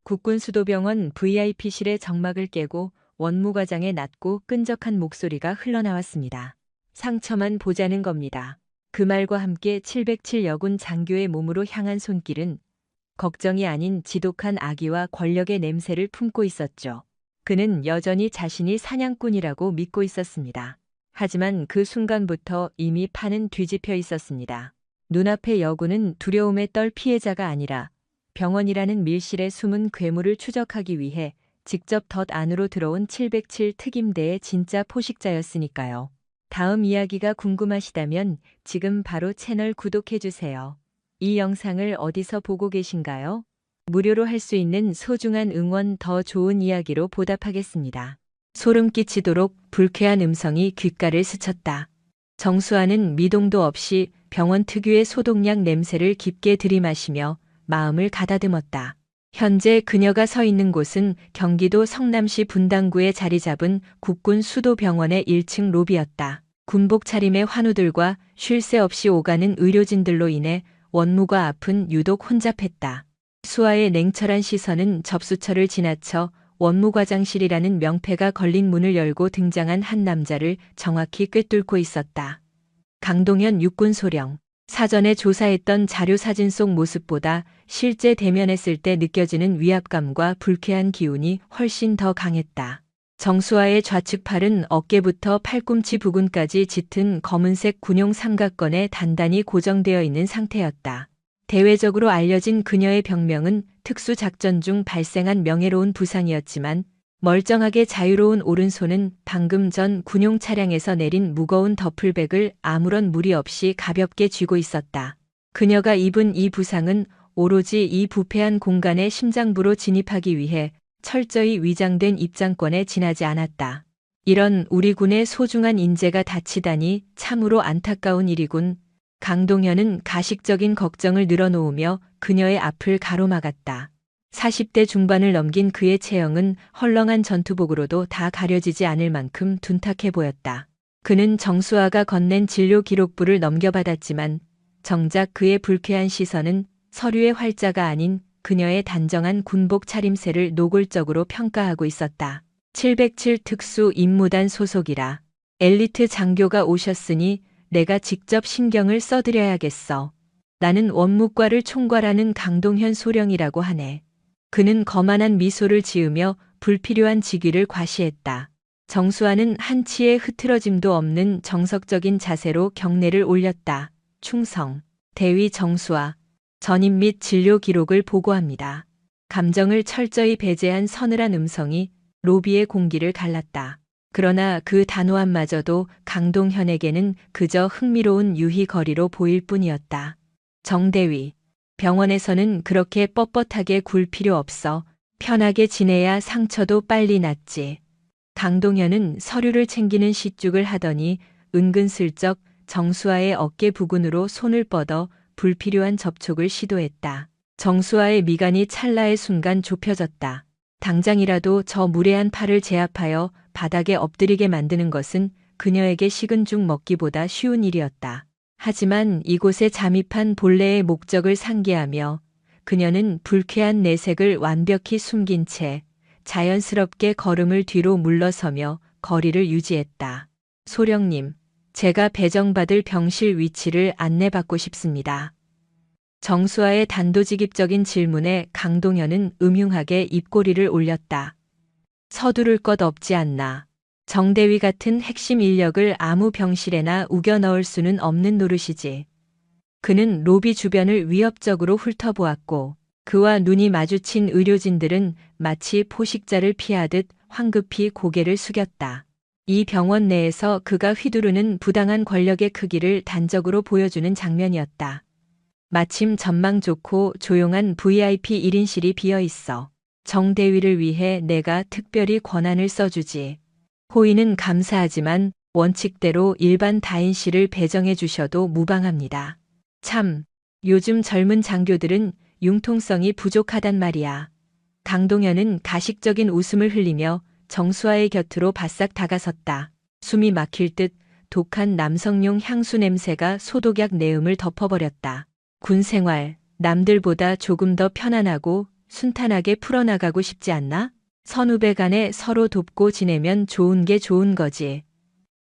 국군수도병원 VIP실의 정막을 깨고 원무과장의 낮고 끈적한 목소리가 흘러나왔습니다. 상처만 보자는 겁니다. 그 말과 함께 707 여군 장교의 몸으로 향한 손길은 걱정이 아닌 지독한 악의와 권력의 냄새를 품고 있었죠. 그는 여전히 자신이 사냥꾼이라고 믿고 있었습니다. 하지만 그 순간부터 이미 판은 뒤집혀 있었습니다. 눈앞의 여군은 두려움에 떨 피해자가 아니라 병원이라는 밀실의 숨은 괴물을 추적하기 위해 직접 덫 안으로 들어온 707 특임대의 진짜 포식자였으니까요. 다음 이야기가 궁금하시다면 지금 바로 채널 구독해주세요. 이 영상을 어디서 보고 계신가요? 무료로 할 수 있는 소중한 응원, 더 좋은 이야기로 보답하겠습니다. 소름 끼치도록 불쾌한 음성이 귓가를 스쳤다. 정수아는 미동도 없이 병원 특유의 소독약 냄새를 깊게 들이마시며 마음을 가다듬었다. 현재 그녀가 서 있는 곳은 경기도 성남시 분당구에 자리 잡은 국군 수도병원의 1층 로비였다. 군복 차림의 환우들과 쉴 새 없이 오가는 의료진들로 인해 원무가 앞은 유독 혼잡했다. 수아의 냉철한 시선은 접수처를 지나쳐 원무과장실이라는 명패가 걸린 문을 열고 등장한 한 남자를 정확히 꿰뚫고 있었다. 강동현 육군소령. 사전에 조사했던 자료 사진 속 모습보다 실제 대면했을 때 느껴지는 위압감과 불쾌한 기운이 훨씬 더 강했다. 정수아의 좌측 팔은 어깨부터 팔꿈치 부근까지 짙은 검은색 군용 삼각건에 단단히 고정되어 있는 상태였다. 대외적으로 알려진 그녀의 병명은 특수작전 중 발생한 명예로운 부상이었지만 멀쩡하게 자유로운 오른손은 방금 전 군용 차량에서 내린 무거운 더플백을 아무런 무리 없이 가볍게 쥐고 있었다. 그녀가 입은 이 부상은 오로지 이 부패한 공간에 심장부로 진입하기 위해 철저히 위장된 입장권에 지나지 않았다. 이런 우리 군의 소중한 인재가 다치다니 참으로 안타까운 일이군. 강동현은 가식적인 걱정을 늘어놓으며 그녀의 앞을 가로막았다. 40대 중반을 넘긴 그의 체형은 헐렁한 전투복으로도 다 가려지지 않을 만큼 둔탁해 보였다. 그는 정수아가 건넨 진료 기록부를 넘겨받았지만 정작 그의 불쾌한 시선은 서류의 활자가 아닌 그녀의 단정한 군복 차림새를 노골적으로 평가하고 있었다. 707 특수 임무단 소속이라. 엘리트 장교가 오셨으니 내가 직접 신경을 써드려야겠어. 나는 원무과를 총괄하는 강동현 소령이라고 하네. 그는 거만한 미소를 지으며 불필요한 직위를 과시했다. 정수아는 한치의 흐트러짐도 없는 정석적인 자세로 경례를 올렸다. 충성. 대위 정수아. 전입 및 진료 기록을 보고합니다. 감정을 철저히 배제한 서늘한 음성이 로비의 공기를 갈랐다. 그러나 그 단호함마저도 강동현에게는 그저 흥미로운 유희거리로 보일 뿐이었다. 정대위. 병원에서는 그렇게 뻣뻣하게 굴 필요 없어. 편하게 지내야 상처도 빨리 낫지. 강동현은 서류를 챙기는 시쭉을 하더니 은근슬쩍 정수아의 어깨 부근으로 손을 뻗어 불필요한 접촉을 시도했다. 정수아의 미간이 찰나의 순간 좁혀졌다. 당장이라도 저 무례한 팔을 제압하여 바닥에 엎드리게 만드는 것은 그녀에게 식은 죽 먹기보다 쉬운 일이었다. 하지만 이곳에 잠입한 본래의 목적을 상기하며 그녀는 불쾌한 내색을 완벽히 숨긴 채 자연스럽게 걸음을 뒤로 물러서며 거리를 유지했다. 소령님, 제가 배정받을 병실 위치를 안내받고 싶습니다. 정수아의 단도직입적인 질문에 강동현은 음흉하게 입꼬리를 올렸다. 서두를 것 없지 않나. 정대위 같은 핵심 인력을 아무 병실에나 우겨 넣을 수는 없는 노릇이지. 그는 로비 주변을 위협적으로 훑어보았고 그와 눈이 마주친 의료진들은 마치 포식자를 피하듯 황급히 고개를 숙였다. 이 병원 내에서 그가 휘두르는 부당한 권력의 크기를 단적으로 보여주는 장면이었다. 마침 전망 좋고 조용한 VIP 1인실이 비어 있어. 정대위를 위해 내가 특별히 권한을 써주지. 호의는 감사하지만 원칙대로 일반 다인실을 배정해 주셔도 무방합니다. 참, 요즘 젊은 장교들은 융통성이 부족하단 말이야. 강동현은 가식적인 웃음을 흘리며 정수아의 곁으로 바싹 다가섰다. 숨이 막힐 듯 독한 남성용 향수 냄새가 소독약 내음을 덮어버렸다. 군 생활, 남들보다 조금 더 편안하고 순탄하게 풀어나가고 싶지 않나? 선후배 간에 서로 돕고 지내면 좋은 게 좋은 거지.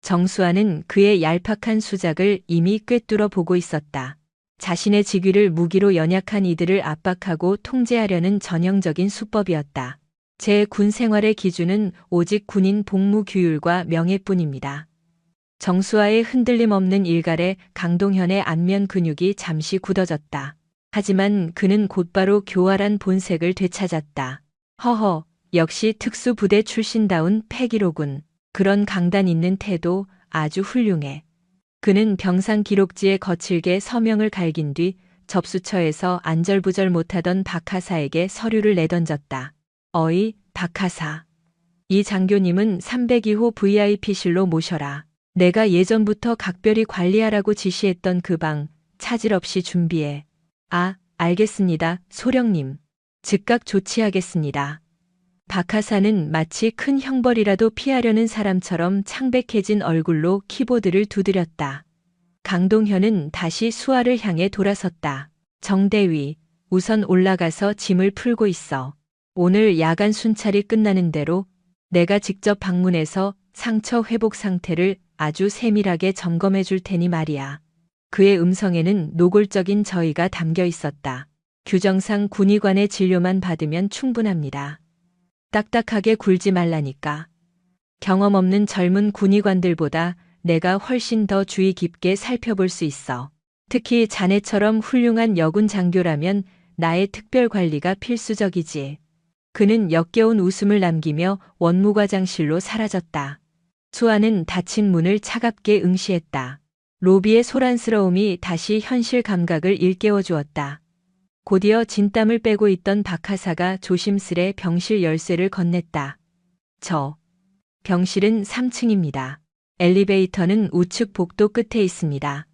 정수아는 그의 얄팍한 수작을 이미 꿰뚫어 보고 있었다. 자신의 직위를 무기로 연약한 이들을 압박하고 통제하려는 전형적인 수법이었다. 제 군 생활의 기준은 오직 군인 복무 규율과 명예뿐입니다. 정수아의 흔들림 없는 일갈에 강동현의 안면 근육이 잠시 굳어졌다. 하지만 그는 곧바로 교활한 본색을 되찾았다. 허허, 역시 특수부대 출신다운 패기로군. 그런 강단 있는 태도 아주 훌륭해. 그는 병상 기록지에 거칠게 서명을 갈긴 뒤 접수처에서 안절부절 못하던 박하사에게 서류를 내던졌다. 어이, 박하사. 이 장교님은 302호 VIP실로 모셔라. 내가 예전부터 각별히 관리하라고 지시했던 그 방 차질 없이 준비해. 아, 알겠습니다, 소령님. 즉각 조치하겠습니다. 박하사는 마치 큰 형벌이라도 피하려는 사람처럼 창백해진 얼굴로 키보드를 두드렸다. 강동현은 다시 수아를 향해 돌아섰다. 정대위, 우선 올라가서 짐을 풀고 있어. 오늘 야간 순찰이 끝나는 대로 내가 직접 방문해서 상처 회복 상태를 아주 세밀하게 점검해 줄 테니 말이야. 그의 음성에는 노골적인 저의가 담겨 있었다. 규정상 군의관의 진료만 받으면 충분합니다. 딱딱하게 굴지 말라니까. 경험 없는 젊은 군의관들보다 내가 훨씬 더 주의 깊게 살펴볼 수 있어. 특히 자네처럼 훌륭한 여군 장교라면 나의 특별 관리가 필수적이지. 그는 역겨운 웃음을 남기며 원무과장실로 사라졌다. 수아는 닫힌 문을 차갑게 응시했다. 로비의 소란스러움이 다시 현실 감각을 일깨워 주었다. 곧이어 진땀을 빼고 있던 박하사가 조심스레 병실 열쇠를 건넸다. 저 병실은 3층입니다. 엘리베이터는 우측 복도 끝에 있습니다.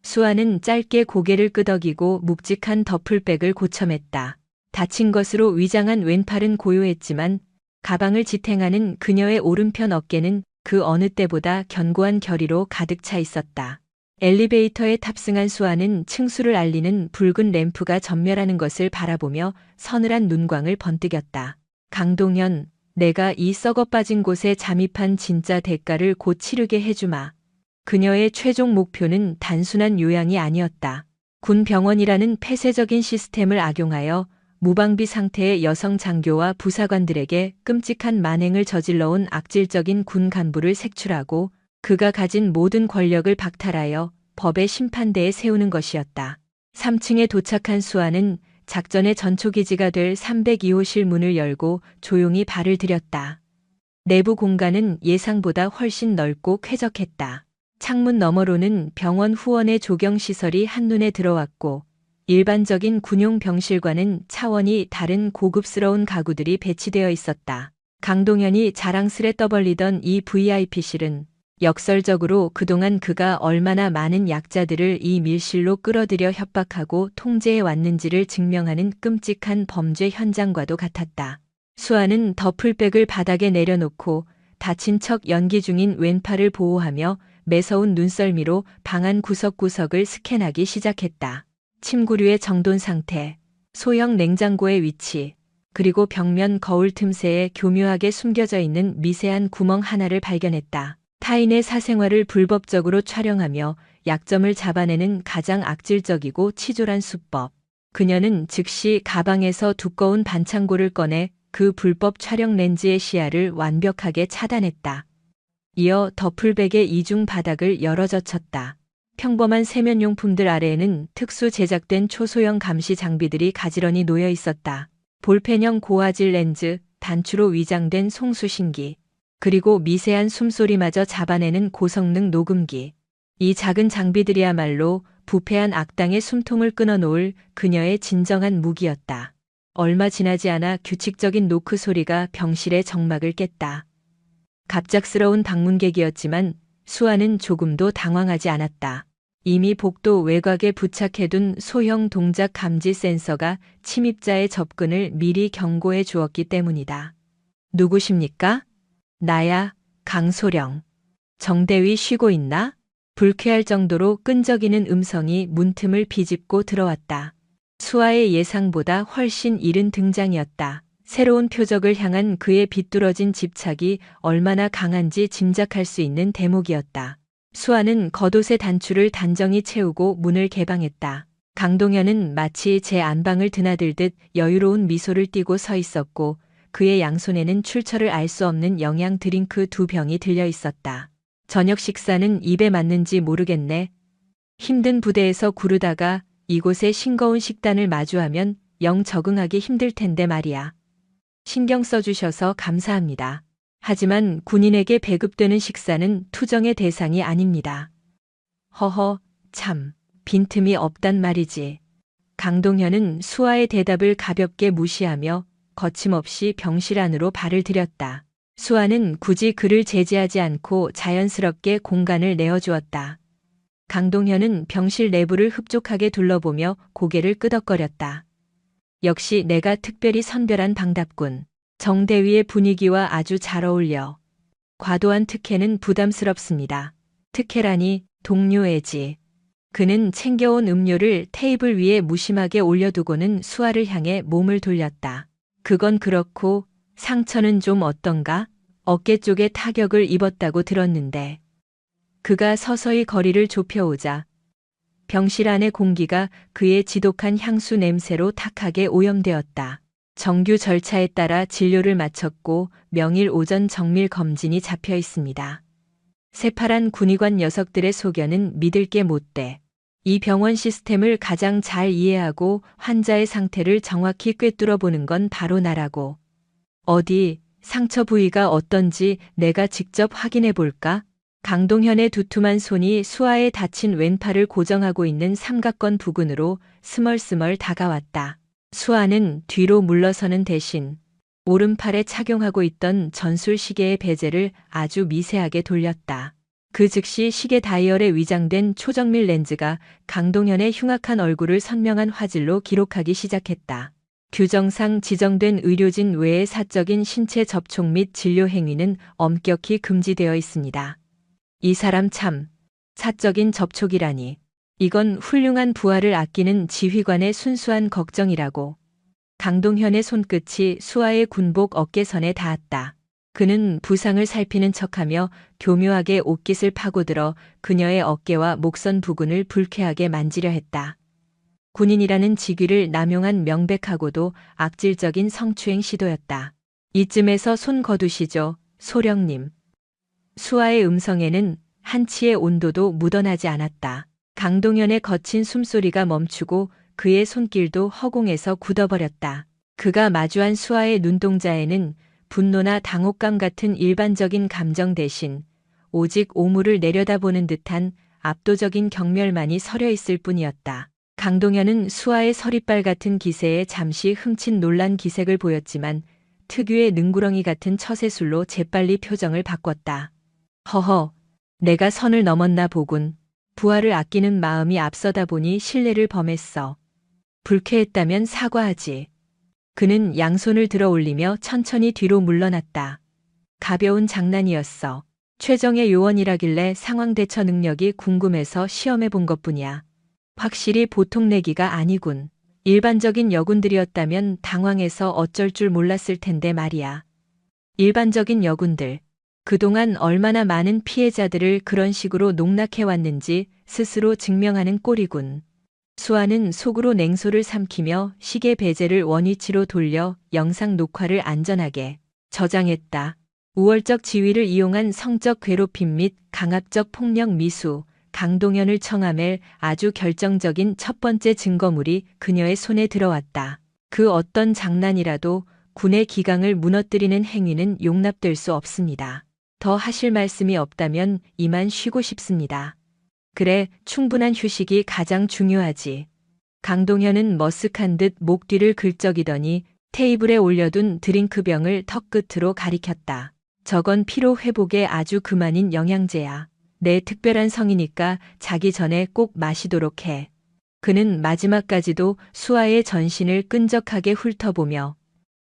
수아는 짧게 고개를 끄덕이고 묵직한 더플백을 고쳐맸다. 다친 것으로 위장한 왼팔은 고요했지만 가방을 지탱하는 그녀의 오른편 어깨는 그 어느 때보다 견고한 결의로 가득 차 있었다. 엘리베이터에 탑승한 수아는 층수를 알리는 붉은 램프가 전멸하는 것을 바라보며 서늘한 눈광을 번뜩였다. 강동현, 내가 이 썩어 빠진 곳에 잠입한 진짜 대가를 곧 치르게 해주마. 그녀의 최종 목표는 단순한 요양이 아니었다. 군 병원이라는 폐쇄적인 시스템을 악용하여 무방비 상태의 여성 장교와 부사관들에게 끔찍한 만행을 저질러온 악질적인 군 간부를 색출하고 그가 가진 모든 권력을 박탈하여 법의 심판대에 세우는 것이었다. 3층에 도착한 수아는 작전의 전초기지가 될 302호실 문을 열고 조용히 발을 들였다. 내부 공간은 예상보다 훨씬 넓고 쾌적했다. 창문 너머로는 병원 후원의 조경시설이 한눈에 들어왔고 일반적인 군용 병실과는 차원이 다른 고급스러운 가구들이 배치되어 있었다. 강동현이 자랑스레 떠벌리던 이 VIP실은 역설적으로 그동안 그가 얼마나 많은 약자들을 이 밀실로 끌어들여 협박하고 통제해 왔는지를 증명하는 끔찍한 범죄 현장과도 같았다. 수아는 더플백을 바닥에 내려놓고 다친 척 연기 중인 왼팔을 보호하며 매서운 눈썰미로 방 안 구석구석을 스캔하기 시작했다. 침구류의 정돈 상태, 소형 냉장고의 위치, 그리고 벽면 거울 틈새에 교묘하게 숨겨져 있는 미세한 구멍 하나를 발견했다. 타인의 사생활을 불법적으로 촬영하며 약점을 잡아내는 가장 악질적이고 치졸한 수법. 그녀는 즉시 가방에서 두꺼운 반창고를 꺼내 그 불법 촬영 렌즈의 시야를 완벽하게 차단했다. 이어 더플백의 이중 바닥을 열어젖혔다. 평범한 세면용품들 아래에는 특수 제작된 초소형 감시 장비들이 가지런히 놓여 있었다. 볼펜형 고화질 렌즈, 단추로 위장된 송수신기, 그리고 미세한 숨소리마저 잡아내는 고성능 녹음기. 이 작은 장비들이야말로 부패한 악당의 숨통을 끊어놓을 그녀의 진정한 무기였다. 얼마 지나지 않아 규칙적인 노크 소리가 병실의 정막을 깼다. 갑작스러운 방문객이었지만 수아는 조금도 당황하지 않았다. 이미 복도 외곽에 부착해둔 소형 동작 감지 센서가 침입자의 접근을 미리 경고해 주었기 때문이다. 누구십니까? 나야, 강소령. 정대위 쉬고 있나? 불쾌할 정도로 끈적이는 음성이 문틈을 비집고 들어왔다. 수아의 예상보다 훨씬 이른 등장이었다. 새로운 표적을 향한 그의 비뚤어진 집착이 얼마나 강한지 짐작할 수 있는 대목이었다. 수아는 겉옷의 단추를 단정히 채우고 문을 개방했다. 강동현은 마치 제 안방을 드나들듯 여유로운 미소를 띠고 서 있었고 그의 양손에는 출처를 알 수 없는 영양 드링크 2병이 들려 있었다. 저녁 식사는 입에 맞는지 모르겠네. 힘든 부대에서 구르다가 이곳의 싱거운 식단을 마주하면 영 적응하기 힘들 텐데 말이야. 신경 써주셔서 감사합니다. 하지만 군인에게 배급되는 식사는 투정의 대상이 아닙니다. 허허, 참, 빈틈이 없단 말이지. 강동현은 수아의 대답을 가볍게 무시하며 거침없이 병실 안으로 발을 들였다. 수아는 굳이 그를 제지하지 않고 자연스럽게 공간을 내어주었다. 강동현은 병실 내부를 흡족하게 둘러보며 고개를 끄덕거렸다. 역시 내가 특별히 선별한 방답군. 정대위의 분위기와 아주 잘 어울려. 과도한 특혜는 부담스럽습니다. 특혜라니 동료애지. 그는 챙겨온 음료를 테이블 위에 무심하게 올려두고는 수아를 향해 몸을 돌렸다. 그건 그렇고 상처는 좀 어떤가? 어깨 쪽에 타격을 입었다고 들었는데. 그가 서서히 거리를 좁혀오자 병실 안의 공기가 그의 지독한 향수 냄새로 탁하게 오염되었다. 정규 절차에 따라 진료를 마쳤고 명일 오전 정밀 검진이 잡혀 있습니다. 새파란 군의관 녀석들의 소견은 믿을 게 못 돼. 이 병원 시스템을 가장 잘 이해하고 환자의 상태를 정확히 꿰뚫어 보는 건 바로 나라고. 어디 상처 부위가 어떤지 내가 직접 확인해 볼까? 강동현의 두툼한 손이 수아의 다친 왼팔을 고정하고 있는 삼각건 부근으로 스멀스멀 다가왔다. 수아는 뒤로 물러서는 대신 오른팔에 착용하고 있던 전술 시계의 베젤을 아주 미세하게 돌렸다. 그 즉시 시계 다이얼에 위장된 초정밀 렌즈가 강동현의 흉악한 얼굴을 선명한 화질로 기록하기 시작했다. 규정상 지정된 의료진 외의 사적인 신체 접촉 및 진료 행위는 엄격히 금지되어 있습니다. 이 사람 참, 사적인 접촉이라니. 이건 훌륭한 부하를 아끼는 지휘관의 순수한 걱정이라고. 강동현의 손끝이 수아의 군복 어깨선에 닿았다. 그는 부상을 살피는 척하며 교묘하게 옷깃을 파고들어 그녀의 어깨와 목선 부근을 불쾌하게 만지려 했다. 군인이라는 직위를 남용한 명백하고도 악질적인 성추행 시도였다. 이쯤에서 손 거두시죠, 소령님. 수아의 음성에는 한치의 온도도 묻어나지 않았다. 강동현의 거친 숨소리가 멈추고 그의 손길도 허공에서 굳어버렸다. 그가 마주한 수아의 눈동자에는 분노나 당혹감 같은 일반적인 감정 대신 오직 오물을 내려다보는 듯한 압도적인 경멸만이 서려 있을 뿐이었다. 강동현은 수아의 서리빨 같은 기세에 잠시 흠칫 놀란 기색을 보였지만 특유의 능구렁이 같은 처세술로 재빨리 표정을 바꿨다. 허허, 내가 선을 넘었나 보군. 부하를 아끼는 마음이 앞서다 보니 신뢰를 범했어. 불쾌했다면 사과하지. 그는 양손을 들어 올리며 천천히 뒤로 물러났다. 가벼운 장난이었어. 최정의 요원이라길래 상황 대처 능력이 궁금해서 시험해 본 것뿐이야. 확실히 보통 내기가 아니군. 일반적인 여군들이었다면 당황해서 어쩔 줄 몰랐을 텐데 말이야. 일반적인 여군들. 그동안 얼마나 많은 피해자들을 그런 식으로 농락해왔는지 스스로 증명하는 꼴이군. 수아는 속으로 냉소를 삼키며 시계 베젤을 원위치로 돌려 영상 녹화를 안전하게 저장했다. 우월적 지위를 이용한 성적 괴롭힘 및 강압적 폭력 미수, 강동현을 청함할 아주 결정적인 첫 번째 증거물이 그녀의 손에 들어왔다. 그 어떤 장난이라도 군의 기강을 무너뜨리는 행위는 용납될 수 없습니다. 더 하실 말씀이 없다면 이만 쉬고 싶습니다. 그래, 충분한 휴식이 가장 중요하지. 강동현은 머쓱한 듯 목 뒤를 긁적이더니 테이블에 올려둔 드링크병을 턱 끝으로 가리켰다. 저건 피로 회복에 아주 그만인 영양제야. 내 특별한 성이니까 자기 전에 꼭 마시도록 해. 그는 마지막까지도 수아의 전신을 끈적하게 훑어보며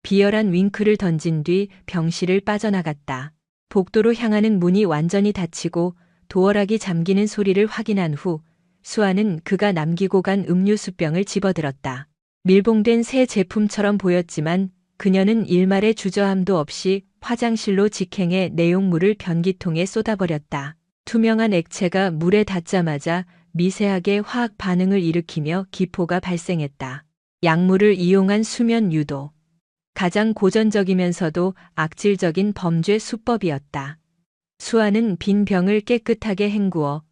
비열한 윙크를 던진 뒤 병실을 빠져나갔다. 복도로 향하는 문이 완전히 닫히고 도어락이 잠기는 소리를 확인한 후 수아는 그가 남기고 간 음료수병을 집어들었다. 밀봉된 새 제품처럼 보였지만 그녀는 일말의 주저함도 없이 화장실로 직행해 내용물을 변기통에 쏟아버렸다. 투명한 액체가 물에 닿자마자 미세하게 화학 반응을 일으키며 기포가 발생했다. 약물을 이용한 수면 유도. 가장 고전적이면서도 악질적인 범죄 수법이었다. 수아는 빈 병을 깨끗하게 헹구어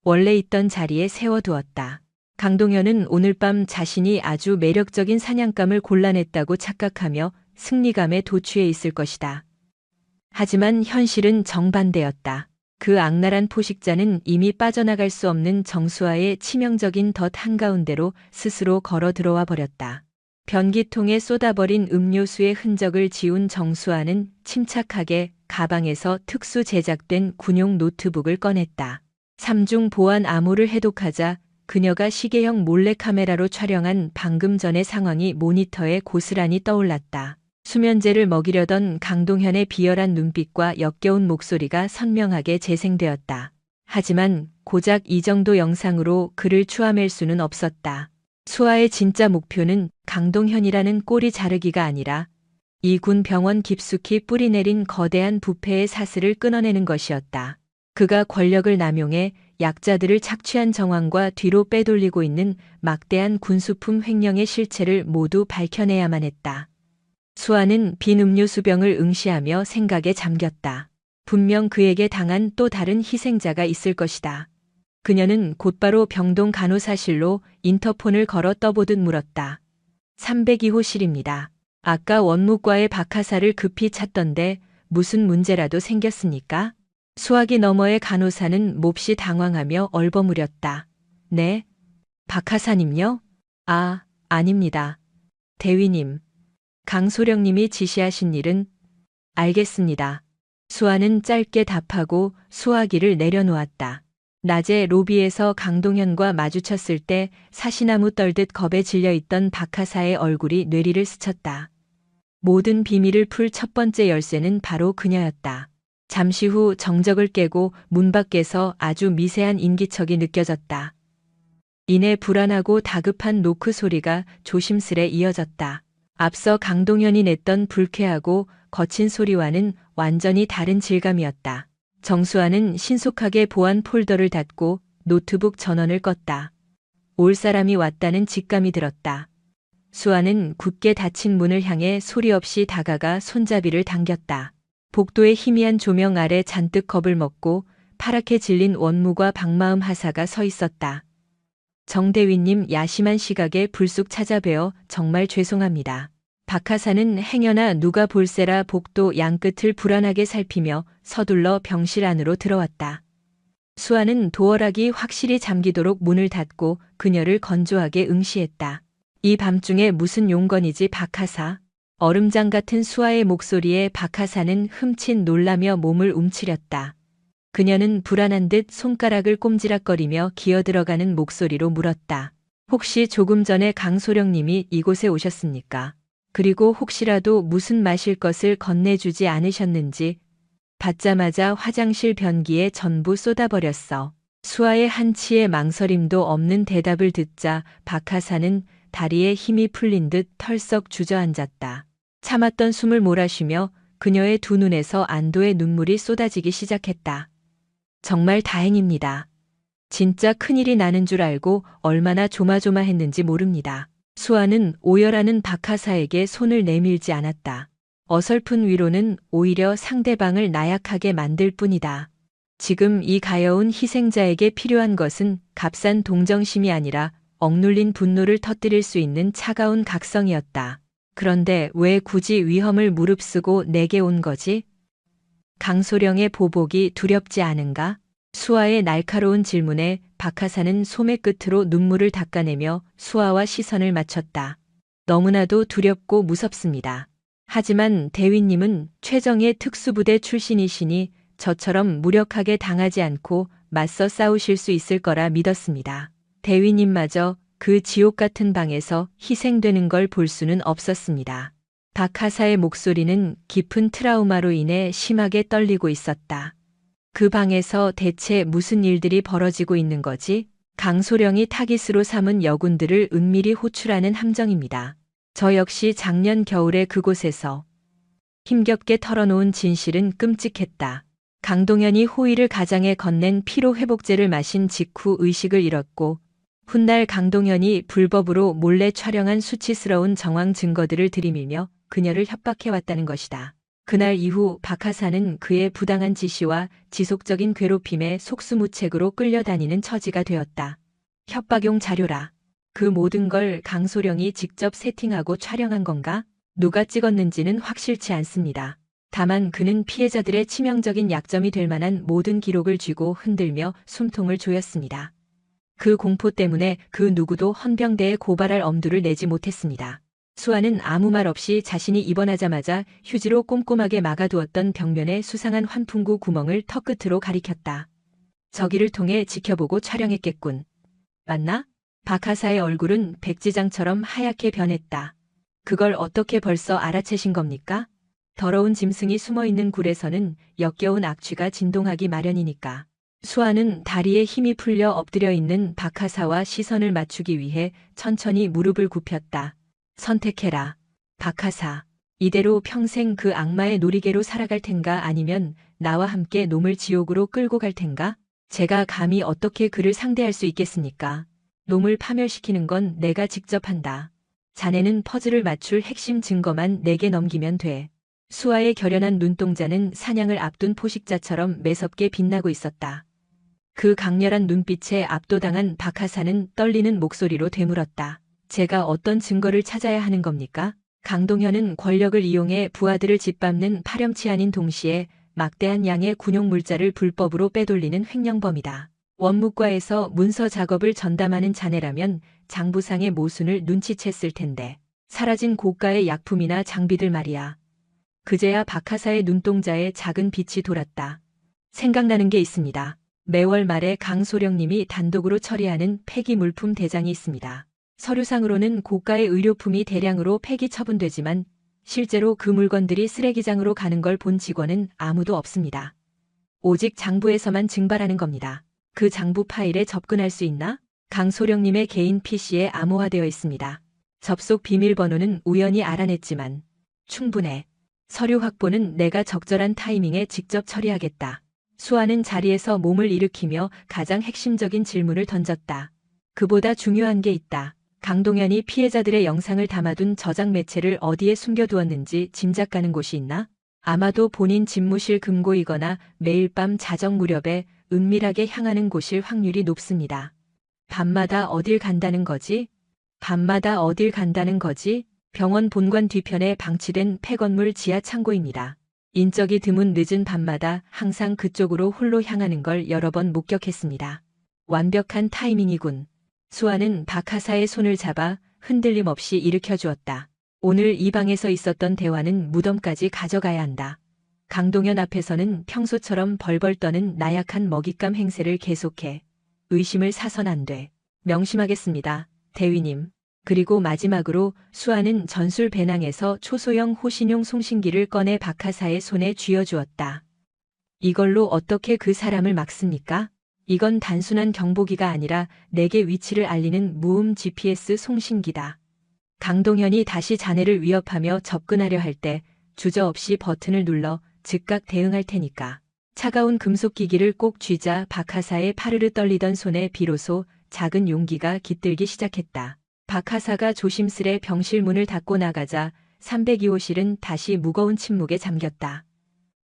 원래 있던 자리에 세워두었다. 강동현은 오늘 밤 자신이 아주 매력적인 사냥감을 골라냈다고 착각하며 승리감에 도취해 있을 것이다. 하지만 현실은 정반대였다. 그 악랄한 포식자는 이미 빠져나갈 수 없는 정수아의 치명적인 덫 한가운데로 스스로 걸어 들어와 버렸다. 변기통에 쏟아버린 음료수의 흔적을 지운 정수아는 침착하게 가방에서 특수 제작된 군용 노트북을 꺼냈다. 삼중 보안 암호를 해독하자 그녀가 시계형 몰래카메라로 촬영한 방금 전의 상황이 모니터에 고스란히 떠올랐다. 수면제를 먹이려던 강동현의 비열한 눈빛과 역겨운 목소리가 선명하게 재생되었다. 하지만 고작 이 정도 영상으로 그를 추함할 수는 없었다. 수아의 진짜 목표는 강동현이라는 꼬리 자르기가 아니라 이 군 병원 깊숙이 뿌리내린 거대한 부패의 사슬을 끊어내는 것이었다. 그가 권력을 남용해 약자들을 착취한 정황과 뒤로 빼돌리고 있는 막대한 군수품 횡령의 실체를 모두 밝혀내야만 했다. 수아는 빈 음료수병을 응시하며 생각에 잠겼다. 분명 그에게 당한 또 다른 희생자가 있을 것이다. 그녀는 곧바로 병동 간호사실로 인터폰을 걸어 떠보듯 물었다. 302호실입니다. 아까 원무과의 박하사를 급히 찾던데 무슨 문제라도 생겼습니까? 수화기 너머의 간호사는 몹시 당황하며 얼버무렸다. 네? 박하사님요? 아, 아닙니다. 대위님. 강소령님이 지시하신 일은? 알겠습니다. 수아는 짧게 답하고 수화기를 내려놓았다. 낮에 로비에서 강동현과 마주쳤을 때 사시나무 떨듯 겁에 질려있던 박하사의 얼굴이 뇌리를 스쳤다. 모든 비밀을 풀 첫 번째 열쇠는 바로 그녀였다. 잠시 후 정적을 깨고 문 밖에서 아주 미세한 인기척이 느껴졌다. 이내 불안하고 다급한 노크 소리가 조심스레 이어졌다. 앞서 강동현이 냈던 불쾌하고 거친 소리와는 완전히 다른 질감이었다. 정수아는 신속하게 보안 폴더를 닫고 노트북 전원을 껐다. 올 사람이 왔다는 직감이 들었다. 수아는 굳게 닫힌 문을 향해 소리 없이 다가가 손잡이를 당겼다. 복도의 희미한 조명 아래 잔뜩 겁을 먹고 파랗게 질린 원무과 박마음 하사가 서 있었다. 정대위님 야심한 시각에 불쑥 찾아뵈어 정말 죄송합니다. 박하사는 행여나 누가 볼세라 복도 양끝을 불안하게 살피며 서둘러 병실 안으로 들어왔다. 수아는 도어락이 확실히 잠기도록 문을 닫고 그녀를 건조하게 응시했다. 이 밤중에 무슨 용건이지 박하사? 얼음장 같은 수아의 목소리에 박하사는 흠칫 놀라며 몸을 움츠렸다. 그녀는 불안한 듯 손가락을 꼼지락거리며 기어들어가는 목소리로 물었다. 혹시 조금 전에 강소령님이 이곳에 오셨습니까? 그리고 혹시라도 무슨 마실 것을 건네주지 않으셨는지. 받자마자 화장실 변기에 전부 쏟아버렸어. 수아의 한치의 망설임도 없는 대답을 듣자 박하사는 다리에 힘이 풀린 듯 털썩 주저앉았다. 참았던 숨을 몰아쉬며 그녀의 두 눈에서 안도의 눈물이 쏟아지기 시작했다. 정말 다행입니다. 진짜 큰일이 나는 줄 알고 얼마나 조마조마했는지 모릅니다. 수아는 오열하는 박하사에게 손을 내밀지 않았다. 어설픈 위로는 오히려 상대방을 나약하게 만들 뿐이다. 지금 이 가여운 희생자에게 필요한 것은 값싼 동정심이 아니라 억눌린 분노를 터뜨릴 수 있는 차가운 각성이었다. 그런데 왜 굳이 위험을 무릅쓰고 내게 온 거지? 강소령의 보복이 두렵지 않은가? 수아의 날카로운 질문에 박하사는 소매 끝으로 눈물을 닦아내며 수아와 시선을 맞췄다. 너무나도 두렵고 무섭습니다. 하지만 대위님은 최정예 특수부대 출신이시니 저처럼 무력하게 당하지 않고 맞서 싸우실 수 있을 거라 믿었습니다. 대위님마저 그 지옥 같은 방에서 희생되는 걸 볼 수는 없었습니다. 박하사의 목소리는 깊은 트라우마로 인해 심하게 떨리고 있었다. 그 방에서 대체 무슨 일들이 벌어지고 있는 거지? 강소령이 타깃으로 삼은 여군들을 은밀히 호출하는 함정입니다. 저 역시 작년 겨울에 그곳에서 힘겹게 털어놓은 진실은 끔찍했다. 강동현이 호의를 가장에 건넨 피로회복제를 마신 직후 의식을 잃었고 훗날 강동현이 불법으로 몰래 촬영한 수치스러운 정황 증거들을 들이밀며 그녀를 협박해왔다는 것이다. 그날 이후 박하사는 그의 부당한 지시와 지속적인 괴롭힘에 속수무책으로 끌려다니는 처지가 되었다. 협박용 자료라. 그 모든 걸 강소령이 직접 세팅하고 촬영한 건가? 누가 찍었는지는 확실치 않습니다. 다만 그는 피해자들의 치명적인 약점이 될 만한 모든 기록을 쥐고 흔들며 숨통을 조였습니다. 그 공포 때문에 그 누구도 헌병대에 고발할 엄두를 내지 못했습니다. 수아는 아무 말 없이 자신이 입원하자마자 휴지로 꼼꼼하게 막아두었던 벽면의 수상한 환풍구 구멍을 턱끝으로 가리켰다. 저기를 통해 지켜보고 촬영했겠군. 맞나? 박하사의 얼굴은 백지장처럼 하얗게 변했다. 그걸 어떻게 벌써 알아채신 겁니까? 더러운 짐승이 숨어있는 굴에서는 역겨운 악취가 진동하기 마련이니까. 수아는 다리에 힘이 풀려 엎드려 있는 박하사와 시선을 맞추기 위해 천천히 무릎을 굽혔다. 선택해라. 박하사. 이대로 평생 그 악마의 놀이개로 살아갈 텐가 아니면 나와 함께 놈을 지옥으로 끌고 갈 텐가? 제가 감히 어떻게 그를 상대할 수 있겠습니까? 놈을 파멸시키는 건 내가 직접 한다. 자네는 퍼즐을 맞출 핵심 증거만 내게 넘기면 돼. 수아의 결연한 눈동자는 사냥을 앞둔 포식자처럼 매섭게 빛나고 있었다. 그 강렬한 눈빛에 압도당한 박하사는 떨리는 목소리로 되물었다. 제가 어떤 증거를 찾아야 하는 겁니까? 강동현은 권력을 이용해 부하들을 짓밟는 파렴치한인 동시에 막대한 양의 군용 물자를 불법으로 빼돌리는 횡령범이다. 원무과에서 문서 작업을 전담하는 자네라면 장부상의 모순을 눈치챘을 텐데. 사라진 고가의 약품이나 장비들 말이야. 그제야 박하사의 눈동자에 작은 빛이 돌았다. 생각나는 게 있습니다. 매월 말에 강소령님이 단독으로 처리하는 폐기물품 대장이 있습니다. 서류상으로는 고가의 의료품이 대량으로 폐기 처분되지만 실제로 그 물건들이 쓰레기장으로 가는 걸 본 직원은 아무도 없습니다. 오직 장부에서만 증발하는 겁니다. 그 장부 파일에 접근할 수 있나? 강소령님의 개인 PC에 암호화되어 있습니다. 접속 비밀번호는 우연히 알아냈지만 충분해. 서류 확보는 내가 적절한 타이밍에 직접 처리하겠다. 수아는 자리에서 몸을 일으키며 가장 핵심적인 질문을 던졌다. 그보다 중요한 게 있다. 강동현이 피해자들의 영상을 담아둔 저장 매체를 어디에 숨겨두었는지 짐작 가는 곳이 있나? 아마도 본인 집무실 금고이거나 매일 밤 자정 무렵에 은밀하게 향하는 곳일 확률이 높습니다. 밤마다 어딜 간다는 거지? 밤마다 어딜 간다는 거지? 병원 본관 뒤편에 방치된 폐건물 지하 창고입니다. 인적이 드문 늦은 밤마다 항상 그쪽으로 홀로 향하는 걸 여러 번 목격했습니다. 완벽한 타이밍이군. 수아는 박하사의 손을 잡아 흔들림 없이 일으켜 주었다. 오늘 이 방에서 있었던 대화는 무덤까지 가져가야 한다. 강동현 앞에서는 평소처럼 벌벌 떠는 나약한 먹잇감 행세를 계속해. 의심을 사선 안 돼. 명심하겠습니다, 대위님. 그리고 마지막으로 수아는 전술 배낭에서 초소형 호신용 송신기를 꺼내 박하사의 손에 쥐어주었다. 이걸로 어떻게 그 사람을 막습니까? 이건 단순한 경보기가 아니라 내게 위치를 알리는 무음 GPS 송신기다. 강동현이 다시 자네를 위협하며 접근하려 할 때 주저없이 버튼을 눌러 즉각 대응할 테니까. 차가운 금속기기를 꼭 쥐자 박하사의 파르르 떨리던 손에 비로소 작은 용기가 깃들기 시작했다. 박하사가 조심스레 병실 문을 닫고 나가자 302호실은 다시 무거운 침묵에 잠겼다.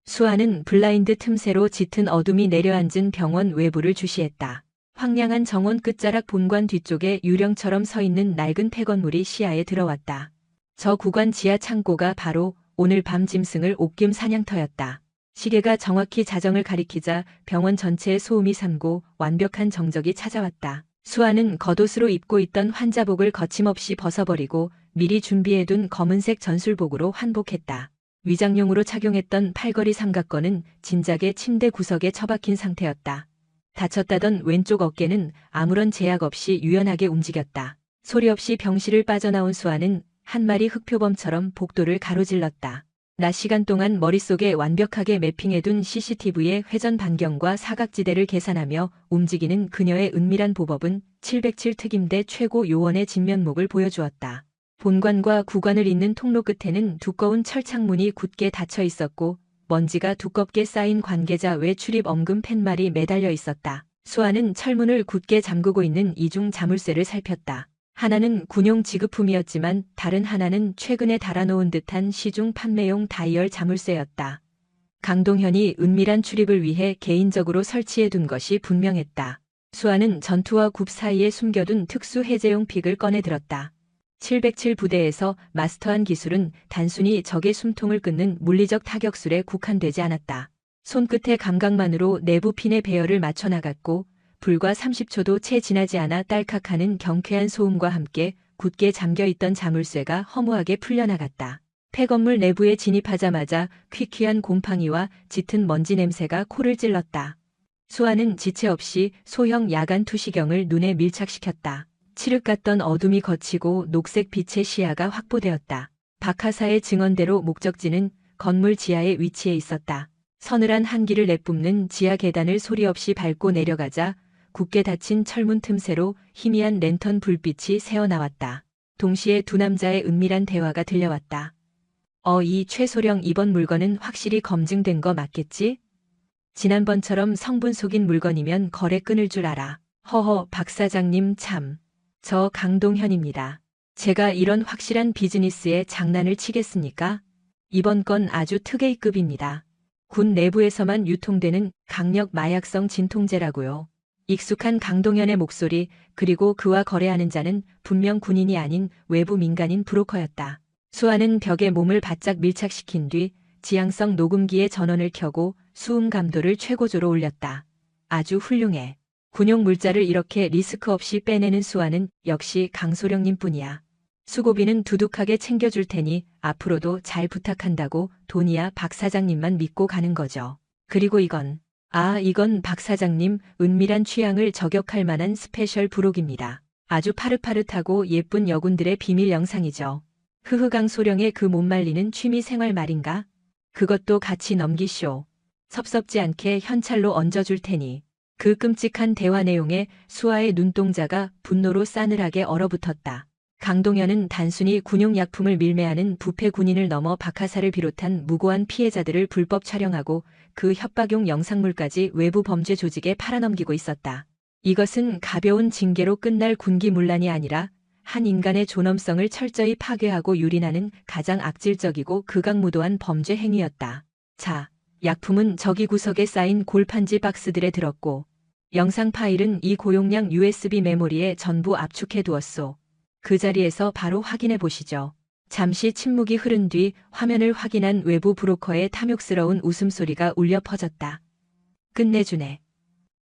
수아는 블라인드 틈새로 짙은 어둠이 내려앉은 병원 외부를 주시했다. 황량한 정원 끝자락 본관 뒤쪽에 유령처럼 서 있는 낡은 폐건물이 시야에 들어왔다. 저 구간 지하 창고가 바로 오늘 밤 짐승을 옥김 사냥터였다. 시계가 정확히 자정을 가리키자 병원 전체에 소음이 삼고 완벽한 정적이 찾아왔다. 수아는 겉옷으로 입고 있던 환자복을 거침없이 벗어버리고 미리 준비해둔 검은색 전술복으로 환복했다. 위장용으로 착용했던 팔걸이 삼각건은 진작에 침대 구석에 처박힌 상태였다. 다쳤다던 왼쪽 어깨는 아무런 제약 없이 유연하게 움직였다. 소리 없이 병실을 빠져나온 수아는 한 마리 흑표범처럼 복도를 가로질렀다. 낮 시간 동안 머릿속에 완벽하게 매핑해둔 CCTV의 회전 반경과 사각지대를 계산하며 움직이는 그녀의 은밀한 보법은 707 특임대 최고 요원의 진면목을 보여주었다. 본관과 구관을 잇는 통로 끝에는 두꺼운 철창문이 굳게 닫혀 있었고 먼지가 두껍게 쌓인 관계자 외 출입 엄금 팻말이 매달려 있었다. 수아는 철문을 굳게 잠그고 있는 이중 자물쇠를 살폈다. 하나는 군용 지급품이었지만 다른 하나는 최근에 달아놓은 듯한 시중 판매용 다이얼 자물쇠였다. 강동현이 은밀한 출입을 위해 개인적으로 설치해둔 것이 분명했다. 수아는 전투와 굽 사이에 숨겨둔 특수 해제용 픽을 꺼내들었다. 707 부대에서 마스터한 기술은 단순히 적의 숨통을 끊는 물리적 타격술에 국한되지 않았다. 손끝의 감각만으로 내부 핀의 배열을 맞춰 나갔고 불과 30초도 채 지나지 않아 딸깍하는 경쾌한 소음과 함께 굳게 잠겨있던 자물쇠가 허무하게 풀려나갔다. 폐건물 내부에 진입하자마자 퀴퀴한 곰팡이와 짙은 먼지 냄새가 코를 찔렀다. 수아는 지체 없이 소형 야간 투시경을 눈에 밀착시켰다. 칠흑 같던 어둠이 걷히고 녹색 빛의 시야가 확보되었다. 박하사의 증언대로 목적지는 건물 지하에 위치해 있었다. 서늘한 한기를 내뿜는 지하 계단을 소리 없이 밟고 내려가자 굳게 닫힌 철문 틈새로 희미한 랜턴 불빛이 새어나왔다. 동시에 두 남자의 은밀한 대화가 들려왔다. 이 최소령 이번 물건은 확실히 검증된 거 맞겠지? 지난번처럼 성분 속인 물건이면 거래 끊을 줄 알아. 허허, 박 사장님 참. 저 강동현입니다. 제가 이런 확실한 비즈니스에 장난을 치겠습니까? 이번 건 아주 특A급입니다. 군 내부에서만 유통되는 강력 마약성 진통제라고요. 익숙한 강동현의 목소리, 그리고 그와 거래하는 자는 분명 군인이 아닌 외부 민간인 브로커였다. 수아는 벽에 몸을 바짝 밀착시킨 뒤 지향성 녹음기에 전원을 켜고 수음 감도를 최고조로 올렸다. 아주 훌륭해. 군용 물자를 이렇게 리스크 없이 빼내는 수아는 역시 강소령님 뿐이야. 수고비는 두둑하게 챙겨줄 테니 앞으로도 잘 부탁한다고 돈이야 박 사장님만 믿고 가는 거죠. 그리고 이건 박 사장님 은밀한 취향을 저격할 만한 스페셜 부록입니다. 아주 파릇파릇하고 예쁜 여군들의 비밀 영상이죠. 강소령의 그 못 말리는 취미 생활 말인가? 그것도 같이 넘기쇼. 섭섭지 않게 현찰로 얹어줄 테니. 그 끔찍한 대화 내용에 수아의 눈동자가 분노로 싸늘하게 얼어붙었다. 강동현은 단순히 군용약품을 밀매하는 부패 군인을 넘어 박하사를 비롯한 무고한 피해자들을 불법 촬영하고 그 협박용 영상물까지 외부 범죄 조직에 팔아넘기고 있었다. 이것은 가벼운 징계로 끝날 군기문란이 아니라 한 인간의 존엄성을 철저히 파괴하고 유린하는 가장 악질적이고 극악무도한 범죄 행위였다. 자, 약품은 저기 구석에 쌓인 골판지 박스들에 들었고 영상 파일은 이 고용량 USB 메모리에 전부 압축해 두었소. 그 자리에서 바로 확인해 보시죠. 잠시 침묵이 흐른 뒤 화면을 확인한 외부 브로커의 탐욕스러운 웃음소리가 울려 퍼졌다. 끝내주네.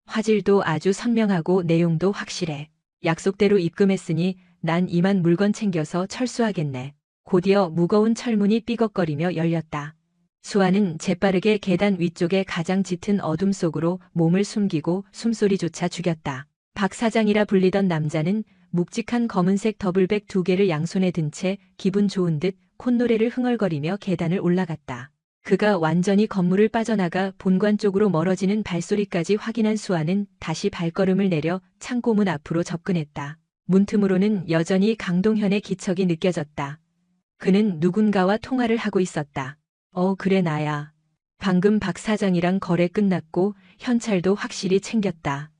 화질도 아주 선명하고 내용도 확실해. 약속대로 입금했으니 난 이만 물건 챙겨서 철수하겠네. 곧이어 무거운 철문이 삐걱거리며 열렸다. 수아는 재빠르게 계단 위쪽의 가장 짙은 어둠 속으로 몸을 숨기고 숨소리조차 죽였다. 박 사장이라 불리던 남자는 묵직한 검은색 더블백 2개를 양손에 든 채 기분 좋은 듯 콧노래를 흥얼거리며 계단을 올라갔다. 그가 완전히 건물을 빠져나가 본관 쪽으로 멀어지는 발소리까지 확인한 수아는 다시 발걸음을 내려 창고문 앞으로 접근했다. 문틈으로는 여전히 강동현의 기척이 느껴졌다. 그는 누군가와 통화를 하고 있었다. 그래 나야. 방금 박 사장이랑 거래 끝났고 현찰도 확실히 챙겼다.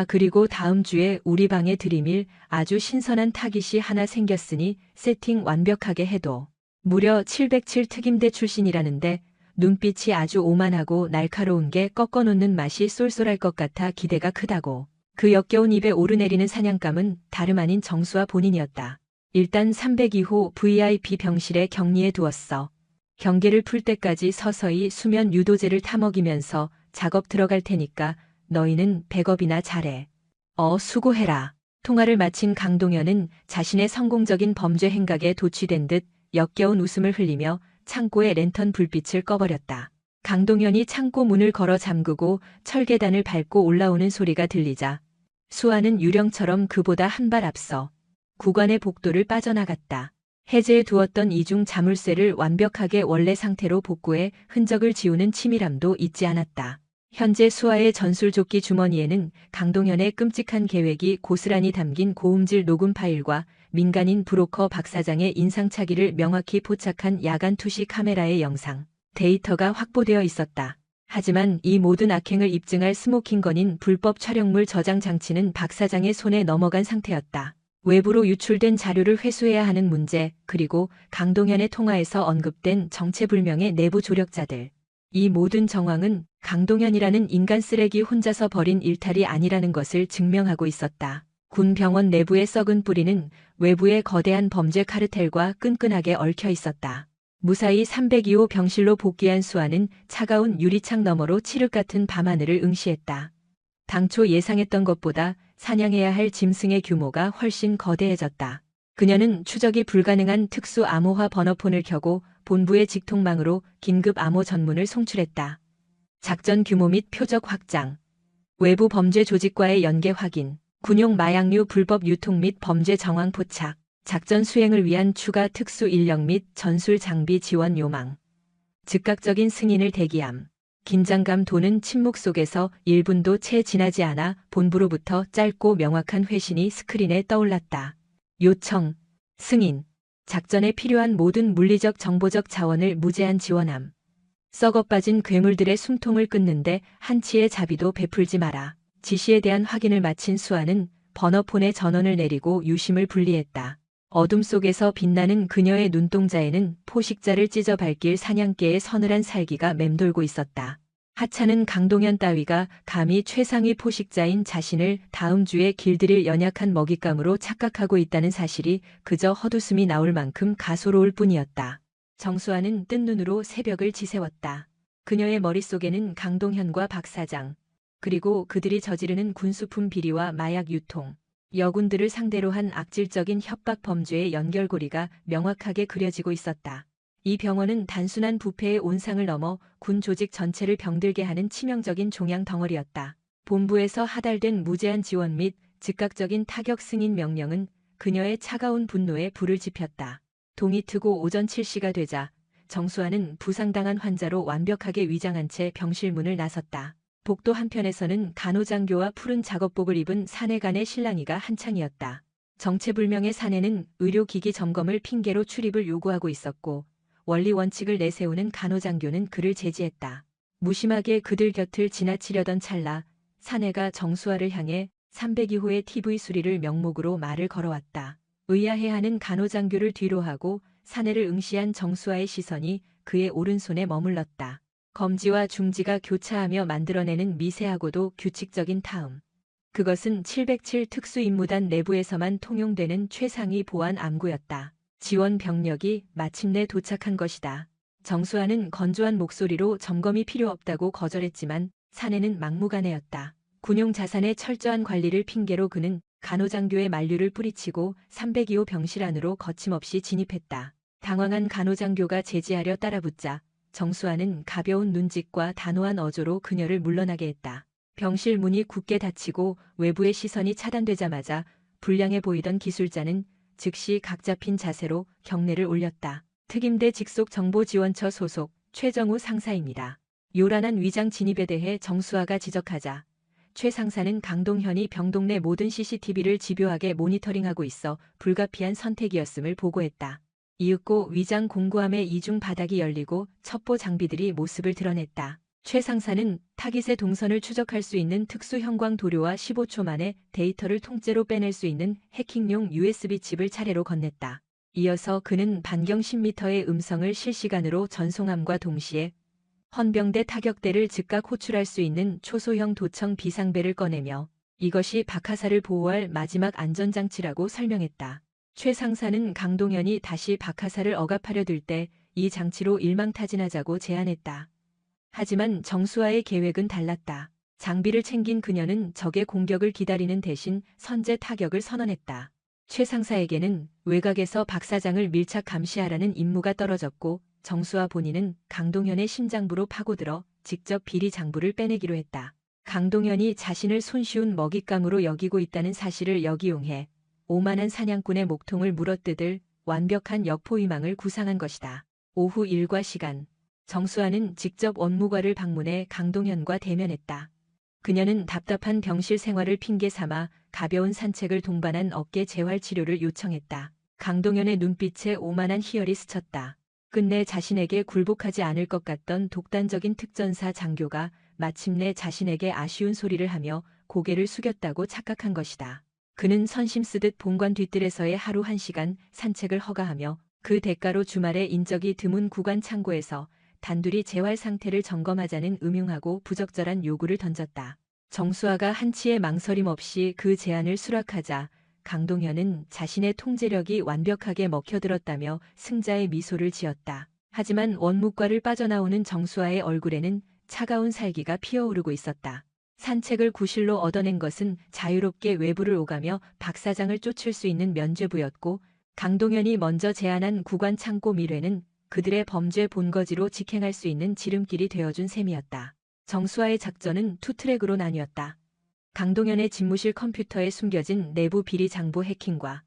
그리고 다음 주에 우리 방에 들이밀 아주 신선한 타깃이 하나 생겼으니 세팅 완벽하게 해둬. 무려 707 특임대 출신이라는데 눈빛이 아주 오만하고 날카로운 게 꺾어놓는 맛이 쏠쏠할 것 같아 기대가 크다고. 그 역겨운 입에 오르내리는 사냥감은 다름 아닌 정수아 본인이었다. 일단 302호 VIP 병실에 격리해 두었어. 경계를 풀 때까지 서서히 수면 유도제를 타먹이면서 작업 들어갈 테니까 너희는 백업이나 잘해. 수고해라. 통화를 마친 강동현은 자신의 성공적인 범죄 행각에 도취된 듯 역겨운 웃음을 흘리며 창고의 랜턴 불빛을 꺼버렸다. 강동현이 창고 문을 걸어 잠그고 철계단을 밟고 올라오는 소리가 들리자 수아는 유령처럼 그보다 한 발 앞서 구관의 복도를 빠져나갔다. 해제해 두었던 이중 자물쇠를 완벽하게 원래 상태로 복구해 흔적을 지우는 치밀함도 잊지 않았다. 현재 수아의 전술조끼 주머니에는 강동현의 끔찍한 계획이 고스란히 담긴 고음질 녹음 파일과 민간인 브로커 박 사장의 인상착의를 명확히 포착한 야간 투시 카메라의 영상, 데이터가 확보되어 있었다. 하지만 이 모든 악행을 입증할 스모킹건인 불법 촬영물 저장 장치는 박 사장의 손에 넘어간 상태였다. 외부로 유출된 자료를 회수해야 하는 문제, 그리고 강동현의 통화에서 언급된 정체불명의 내부 조력자들. 이 모든 정황은 강동현이라는 인간 쓰레기 혼자서 벌인 일탈이 아니라는 것을 증명하고 있었다. 군 병원 내부의 썩은 뿌리는 외부의 거대한 범죄 카르텔과 끈끈하게 얽혀 있었다. 무사히 302호 병실로 복귀한 수아는 차가운 유리창 너머로 칠흑 같은 밤하늘을 응시했다. 당초 예상했던 것보다 사냥해야 할 짐승의 규모가 훨씬 거대해졌다. 그녀는 추적이 불가능한 특수 암호화 번호폰을 켜고 본부의 직통망으로 긴급 암호 전문을 송출했다. 작전 규모 및 표적 확장, 외부 범죄 조직과의 연계 확인, 군용 마약류 불법 유통 및 범죄 정황 포착, 작전 수행을 위한 추가 특수 인력 및 전술 장비 지원 요망, 즉각적인 승인을 대기함. 긴장감 도는 침묵 속에서 1분도 채 지나지 않아 본부로부터 짧고 명확한 회신이 스크린에 떠올랐다. 요청, 승인, 작전에 필요한 모든 물리적 정보적 자원을 무제한 지원함. 썩어 빠진 괴물들의 숨통을 끊는데 한치의 자비도 베풀지 마라. 지시에 대한 확인을 마친 수아는 번호폰에 전원을 내리고 유심을 분리했다. 어둠 속에서 빛나는 그녀의 눈동자에는 포식자를 찢어 밝힐 사냥개의 서늘한 살기가 맴돌고 있었다. 하찮은 강동현 따위가 감히 최상위 포식자인 자신을 다음 주에 길들일 연약한 먹잇감으로 착각하고 있다는 사실이 그저 헛웃음이 나올 만큼 가소로울 뿐이었다. 정수아는 뜬 눈으로 새벽을 지새웠다. 그녀의 머릿속에는 강동현과 박 사장, 그리고 그들이 저지르는 군수품 비리와 마약 유통, 여군들을 상대로 한 악질적인 협박 범죄의 연결고리가 명확하게 그려지고 있었다. 이 병원은 단순한 부패의 온상을 넘어 군 조직 전체를 병들게 하는 치명적인 종양 덩어리였다. 본부에서 하달된 무제한 지원 및 즉각적인 타격 승인 명령은 그녀의 차가운 분노에 불을 지폈다. 동이 트고 오전 7시가 되자 정수아는 부상당한 환자로 완벽하게 위장한 채 병실 문을 나섰다. 복도 한편에서는 간호장교와 푸른 작업복을 입은 사내간의 실랑이가 한창이었다. 정체불명의 사내는 의료기기 점검을 핑계로 출입을 요구하고 있었고 원리 원칙을 내세우는 간호장교는 그를 제지했다. 무심하게 그들 곁을 지나치려던 찰나 사내가 정수아를 향해 302호의 TV 수리를 명목으로 말을 걸어왔다. 의아해하는 간호장교를 뒤로하고 사내를 응시한 정수아의 시선이 그의 오른손에 머물렀다. 검지와 중지가 교차하며 만들어내는 미세하고도 규칙적인 타음. 그것은 707 특수임무단 내부에서만 통용되는 최상위 보안 암구였다. 지원 병력이 마침내 도착한 것이다. 정수아는 건조한 목소리로 점검이 필요 없다고 거절했지만 사내는 막무가내였다. 군용 자산의 철저한 관리를 핑계로 그는 간호장교의 만류를 뿌리치고 302호 병실 안으로 거침없이 진입했다. 당황한 간호장교가 제지하려 따라붙자 정수아는 가벼운 눈짓과 단호한 어조로 그녀를 물러나게 했다. 병실 문이 굳게 닫히고 외부의 시선이 차단되자마자 불량해 보이던 기술자는 즉시 각 잡힌 자세로 경례를 올렸다. 특임대 직속 정보지원처 소속 최정우 상사입니다. 요란한 위장 진입에 대해 정수아가 지적하자 최 상사는 강동현이 병동 내 모든 CCTV를 집요하게 모니터링하고 있어 불가피한 선택이었음을 보고했다. 이윽고 위장 공구함의 이중 바닥이 열리고 첩보 장비들이 모습을 드러냈다. 최 상사는 타깃의 동선을 추적할 수 있는 특수 형광 도료와 15초 만에 데이터를 통째로 빼낼 수 있는 해킹용 USB 칩을 차례로 건넸다. 이어서 그는 반경 10m의 음성을 실시간으로 전송함과 동시에 헌병대 타격대를 즉각 호출할 수 있는 초소형 도청 비상벨을 꺼내며 이것이 박하사를 보호할 마지막 안전장치라고 설명했다. 최 상사는 강동현이 다시 박하사를 억압하려 들 때 이 장치로 일망타진하자고 제안했다. 하지만 정수아의 계획은 달랐다. 장비를 챙긴 그녀는 적의 공격을 기다리는 대신 선제 타격을 선언했다. 최 상사에게는 외곽에서 박 사장을 밀착 감시하라는 임무가 떨어졌고 정수아 본인은 강동현의 심장부로 파고들어 직접 비리 장부를 빼내기로 했다. 강동현이 자신을 손쉬운 먹잇감으로 여기고 있다는 사실을 역이용해 오만한 사냥꾼의 목통을 물어뜯을 완벽한 여포위망을 구상한 것이다. 오후 일과 시간, 정수아는 직접 원무과를 방문해 강동현과 대면했다. 그녀는 답답한 병실 생활을 핑계 삼아 가벼운 산책을 동반한 어깨 재활 치료를 요청했다. 강동현의 눈빛에 오만한 희열이 스쳤다. 끝내 자신에게 굴복하지 않을 것 같던 독단적인 특전사 장교가 마침내 자신에게 아쉬운 소리를 하며 고개를 숙였다고 착각한 것이다. 그는 선심 쓰듯 본관 뒤뜰에서의 하루 1시간 산책을 허가하며 그 대가로 주말에 인적이 드문 구간 창고에서 단둘이 재활 상태를 점검하자는 음흉하고 부적절한 요구를 던졌다. 정수아가 한치의 망설임 없이 그 제안을 수락하자 강동현은 자신의 통제력이 완벽하게 먹혀들었다며 승자의 미소를 지었다. 하지만 원무과를 빠져나오는 정수아의 얼굴에는 차가운 살기가 피어오르고 있었다. 산책을 구실로 얻어낸 것은 자유롭게 외부를 오가며 박 사장을 쫓을 수 있는 면죄부였고, 강동현이 먼저 제안한 구관 창고 밀회는 그들의 범죄 본거지로 직행할 수 있는 지름길이 되어준 셈이었다. 정수아의 작전은 투트랙으로 나뉘었다. 강동현의 집무실 컴퓨터에 숨겨진 내부 비리 장부 해킹과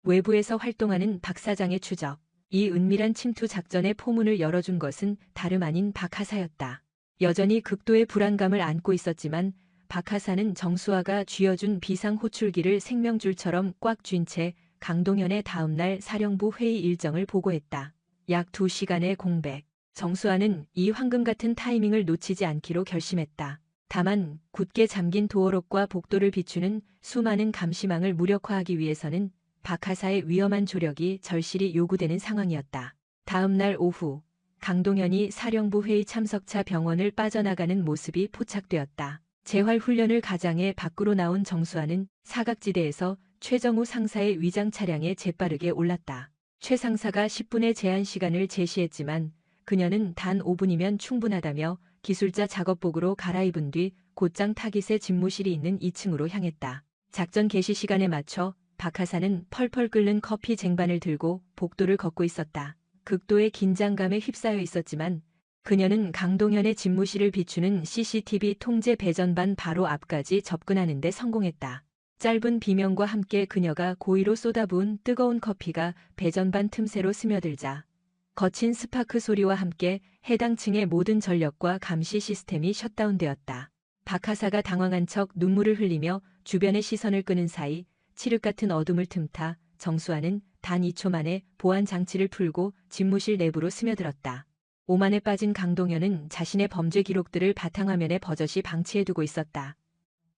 외부에서 활동하는 박 사장의 추적, 이 은밀한 침투 작전의 포문을 열어준 것은 다름 아닌 박 하사였다. 여전히 극도의 불안감을 안고 있었지만 박 하사는 정수아가 쥐어준 비상 호출기를 생명줄처럼 꽉 쥔 채 강동현의 다음날 사령부 회의 일정을 보고했다. 약 2시간의 공백. 정수아는 이 황금 같은 타이밍을 놓치지 않기로 결심했다. 다만 굳게 잠긴 도어록과 복도를 비추는 수많은 감시망을 무력화하기 위해서는 박 하사의 위험한 조력이 절실히 요구되는 상황이었다. 다음 날 오후, 강동현이 사령부 회의 참석차 병원을 빠져나가는 모습이 포착되었다. 재활훈련을 가장해 밖으로 나온 정수아는 사각지대에서 최정우 상사의 위장 차량에 재빠르게 올랐다. 최 상사가 10분의 제한 시간을 제시했지만 그녀는 단 5분이면 충분하다며 기술자 작업복으로 갈아입은 뒤 곧장 타깃의 집무실이 있는 2층으로 향했다. 작전 개시 시간에 맞춰 박 하사는 펄펄 끓는 커피 쟁반을 들고 복도를 걷고 있었다. 극도의 긴장감에 휩싸여 있었지만 그녀는 강동현의 집무실을 비추는 CCTV 통제 배전반 바로 앞까지 접근하는 데 성공했다. 짧은 비명과 함께 그녀가 고의로 쏟아부은 뜨거운 커피가 배전반 틈새로 스며들자 거친 스파크 소리와 함께 해당 층의 모든 전력과 감시 시스템이 셧다운되었다. 박 하사가 당황한 척 눈물을 흘리며 주변의 시선을 끄는 사이 칠흑 같은 어둠을 틈타 정수아는 단 2초 만에 보안 장치를 풀고 집무실 내부로 스며들었다. 오만에 빠진 강동현은 자신의 범죄 기록들을 바탕화면에 버젓이 방치해두고 있었다.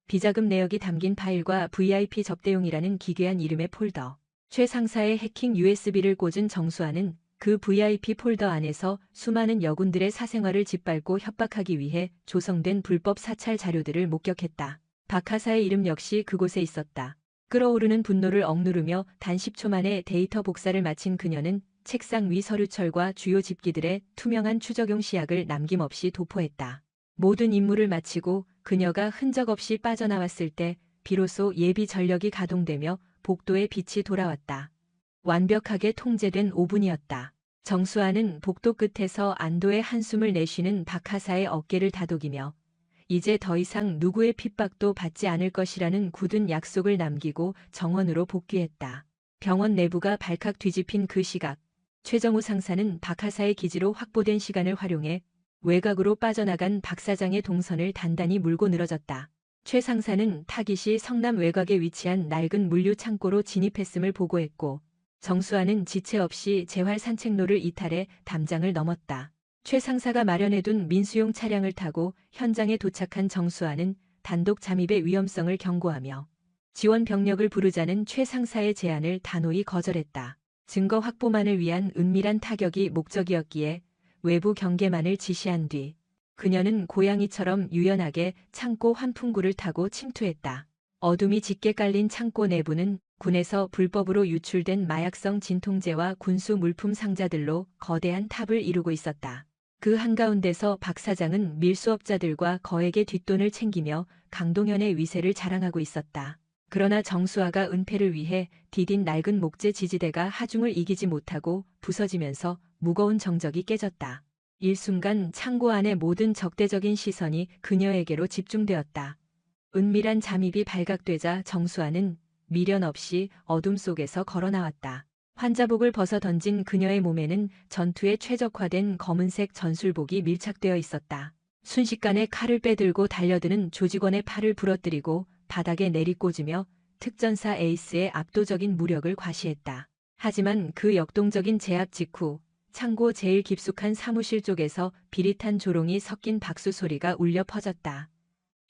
비자금 내역이 담긴 파일과 VIP 접대용이라는 기괴한 이름의 폴더. 최 상사의 해킹 USB를 꽂은 정수아는 그 VIP 폴더 안에서 수많은 여군들의 사생활을 짓밟고 협박하기 위해 조성된 불법 사찰 자료들을 목격했다. 박 하사의 이름 역시 그곳에 있었다. 끓어오르는 분노를 억누르며 단 10초 만에 데이터 복사를 마친 그녀는 책상 위 서류철과 주요 집기들의 투명한 추적용 시약을 남김없이 도포했다. 모든 임무를 마치고 그녀가 흔적 없이 빠져나왔을 때 비로소 예비 전력이 가동되며 복도의 빛이 돌아왔다. 완벽하게 통제된 5분이었다. 정수아는 복도 끝에서 안도의 한숨을 내쉬는 박 하사의 어깨를 다독이며 이제 더 이상 누구의 핍박도 받지 않을 것이라는 굳은 약속을 남기고 정원으로 복귀했다. 병원 내부가 발칵 뒤집힌 그 시각, 최정우 상사는 박 하사의 기지로 확보된 시간을 활용해 외곽으로 빠져나간 박 사장의 동선을 단단히 물고 늘어졌다. 최 상사는 타깃이 성남 외곽에 위치한 낡은 물류 창고로 진입했음을 보고했고, 정수아는 지체 없이 재활 산책로를 이탈해 담장을 넘었다. 최 상사가 마련해둔 민수용 차량을 타고 현장에 도착한 정수아는 단독 잠입의 위험성을 경고하며 지원 병력을 부르자는 최 상사의 제안을 단호히 거절했다. 증거 확보만을 위한 은밀한 타격이 목적이었기에 외부 경계만을 지시한 뒤 그녀는 고양이처럼 유연하게 창고 환풍구를 타고 침투했다. 어둠이 짙게 깔린 창고 내부는 군에서 불법으로 유출된 마약성 진통제와 군수 물품 상자들로 거대한 탑을 이루고 있었다. 그 한가운데서 박 사장은 밀수업자들과 거액의 뒷돈을 챙기며 강동현의 위세를 자랑하고 있었다. 그러나 정수아가 은폐를 위해 디딘 낡은 목재 지지대가 하중을 이기지 못하고 부서지면서 무거운 정적이 깨졌다. 일순간 창고 안의 모든 적대적인 시선이 그녀에게로 집중되었다. 은밀한 잠입이 발각되자 정수아는 미련 없이 어둠 속에서 걸어 나왔다. 환자복을 벗어 던진 그녀의 몸에는 전투에 최적화된 검은색 전술복이 밀착되어 있었다. 순식간에 칼을 빼들고 달려드는 조직원의 팔을 부러뜨리고 바닥에 내리꽂으며 특전사 에이스의 압도적인 무력을 과시했다. 하지만 그 역동적인 제압 직후 창고 제일 깊숙한 사무실 쪽에서 비릿한 조롱이 섞인 박수 소리가 울려 퍼졌다.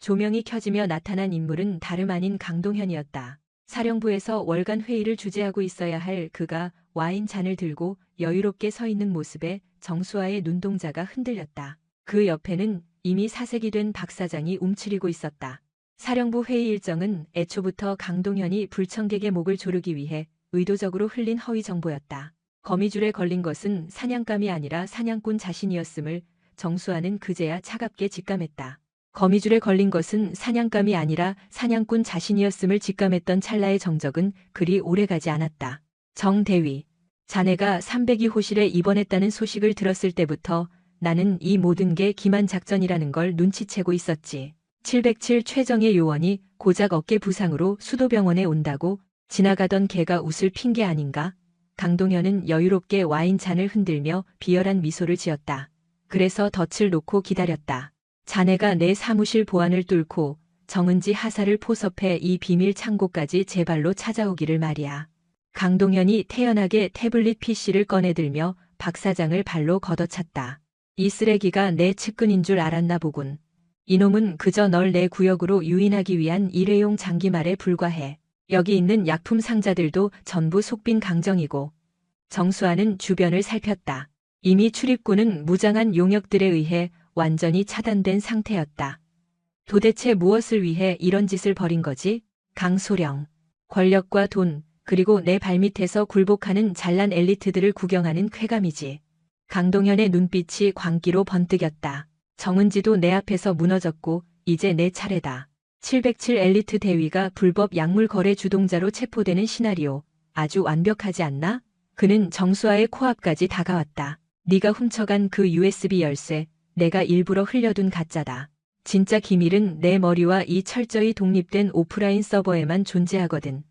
조명이 켜지며 나타난 인물은 다름 아닌 강동현이었다. 사령부에서 월간 회의를 주재하고 있어야 할 그가 와인 잔을 들고 여유롭게 서 있는 모습에 정수아의 눈동자가 흔들렸다. 그 옆에는 이미 사색이 된 박 사장이 움츠리고 있었다. 사령부 회의 일정은 애초부터 강동현이 불청객의 목을 조르기 위해 의도적으로 흘린 허위 정보였다. 거미줄에 걸린 것은 사냥감이 아니라 사냥꾼 자신이었음을 정수아는 그제야 차갑게 직감했다. 거미줄에 걸린 것은 사냥감이 아니라 사냥꾼 자신이었음을 직감했던 찰나의 정적은 그리 오래가지 않았다. 정 대위, 자네가 302호실에 입원했다는 소식을 들었을 때부터 나는 이 모든 게 기만 작전이라는 걸 눈치채고 있었지. 707 최정예 요원이 고작 어깨 부상으로 수도병원에 온다고 지나가던 개가 웃을 핑계 아닌가? 강동현은 여유롭게 와인 잔을 흔들며 비열한 미소를 지었다. 그래서 덫을 놓고 기다렸다. 자네가 내 사무실 보안을 뚫고 정은지 하사를 포섭해 이 비밀 창고까지 제 발로 찾아오기를 말이야. 강동현이 태연하게 태블릿 PC를 꺼내들며 박 사장을 발로 걷어찼다. 이 쓰레기가 내 측근인 줄 알았나 보군. 이놈은 그저 널 내 구역으로 유인하기 위한 일회용 장기말에 불과해. 여기 있는 약품 상자들도 전부 속빈 강정이고. 정수아는 주변을 살폈다. 이미 출입구는 무장한 용역들에 의해 완전히 차단된 상태였다. 도대체 무엇을 위해 이런 짓을 벌인 거지? 강소령. 권력과 돈, 그리고 내 발밑에서 굴복하는 잘난 엘리트들을 구경하는 쾌감이지. 강동현의 눈빛이 광기로 번뜩였다. 정은지도 내 앞에서 무너졌고 이제 내 차례다. 707 엘리트 대위가 불법 약물 거래 주동자로 체포되는 시나리오. 아주 완벽하지 않나? 그는 정수아의 코앞까지 다가왔다. 네가 훔쳐간 그 USB 열쇠, 내가 일부러 흘려둔 가짜다. 진짜 기밀은 내 머리와 이 철저히 독립된 오프라인 서버에만 존재하거든.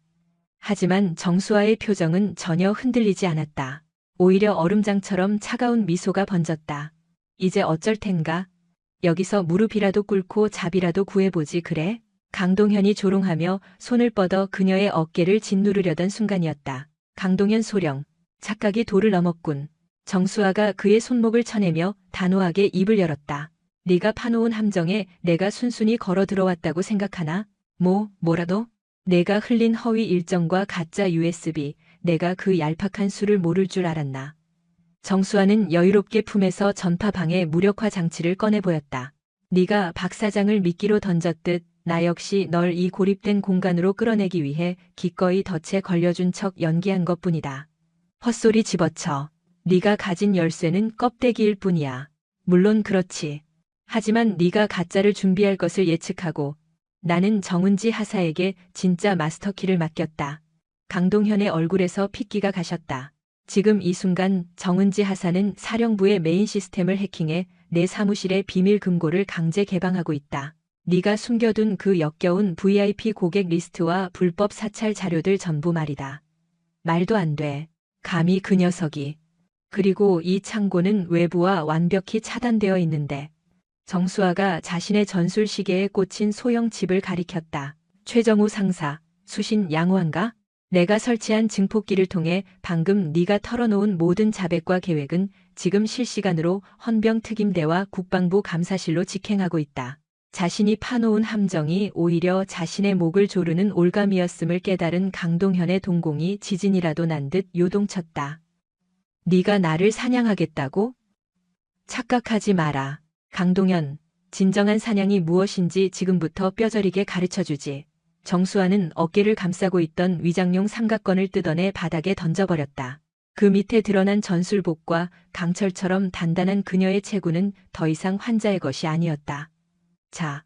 하지만 정수아의 표정은 전혀 흔들리지 않았다. 오히려 얼음장처럼 차가운 미소가 번졌다. 이제 어쩔 텐가? 여기서 무릎이라도 꿇고 잡이라도 구해보지 그래? 강동현이 조롱하며 손을 뻗어 그녀의 어깨를 짓누르려던 순간이었다. 강동현 소령, 착각이 도를 넘었군. 정수아가 그의 손목을 쳐내며 단호하게 입을 열었다. 네가 파놓은 함정에 내가 순순히 걸어 들어왔다고 생각하나? 뭐라도? 내가 흘린 허위 일정과 가짜 USB, 내가 그 얄팍한 수를 모를 줄 알았나? 정수아는 여유롭게 품에서 전파방해 무력화 장치를 꺼내 보였다. 네가 박 사장을 미끼로 던졌듯 나 역시 널 이 고립된 공간으로 끌어내기 위해 기꺼이 덫에 걸려준 척 연기한 것뿐이다. 헛소리 집어쳐. 네가 가진 열쇠는 껍데기일 뿐이야. 물론 그렇지. 하지만 네가 가짜를 준비할 것을 예측하고 나는 정은지 하사에게 진짜 마스터키를 맡겼다. 강동현의 얼굴에서 핏기가 가셨다. 지금 이 순간 정은지 하사는 사령부의 메인 시스템을 해킹해 내 사무실의 비밀 금고를 강제 개방하고 있다. 네가 숨겨둔 그 역겨운 VIP 고객 리스트와 불법 사찰 자료들 전부 말이다. 말도 안 돼. 감히 그 녀석이. 그리고 이 창고는 외부와 완벽히 차단되어 있는데. 정수아가 자신의 전술 시계에 꽂힌 소형 칩을 가리켰다. 최정우 상사, 수신 양호한가? 내가 설치한 증폭기를 통해 방금 네가 털어놓은 모든 자백과 계획은 지금 실시간으로 헌병특임대와 국방부 감사실로 직행하고 있다. 자신이 파놓은 함정이 오히려 자신의 목을 조르는 올감이었음을 깨달은 강동현의 동공이 지진이라도 난 듯 요동쳤다. 네가 나를 사냥하겠다고? 착각하지 마라. 강동현, 진정한 사냥이 무엇인지 지금부터 뼈저리게 가르쳐주지. 정수아는 어깨를 감싸고 있던 위장용 삼각건을 뜯어내 바닥에 던져버렸다. 그 밑에 드러난 전술복과 강철처럼 단단한 그녀의 체구는 더 이상 환자의 것이 아니었다. 자,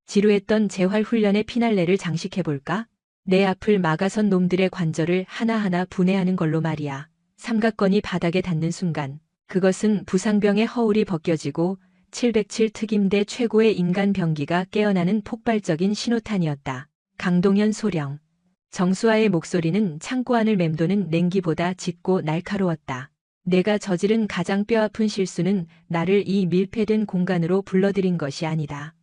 지루했던 재활훈련의 피날레를 장식해볼까? 내 앞을 막아선 놈들의 관절을 하나하나 분해하는 걸로 말이야. 삼각건이 바닥에 닿는 순간 그것은 부상병의 허울이 벗겨지고 707 특임대 최고의 인간 병기가 깨어나는 폭발적인 신호탄이었다. 강동현 소령. 정수아의 목소리는 창고 안을 맴도는 냉기보다 짙고 날카로웠다. 내가 저지른 가장 뼈아픈 실수는 나를 이 밀폐된 공간으로 불러들인 것이 아니다.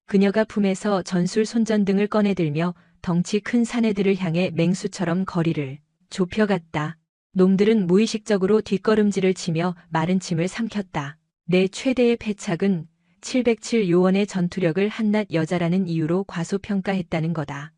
그녀가 품에서 전술 손전등을 꺼내들며 덩치 큰 사내들을 향해 맹수처럼 거리를 좁혀갔다. 놈들은 무의식적으로 뒷걸음질을 치며 마른 침을 삼켰다. 내 최대의 패착은 707 요원의 전투력을 한낱 여자라는 이유로 과소평가했다는 거다.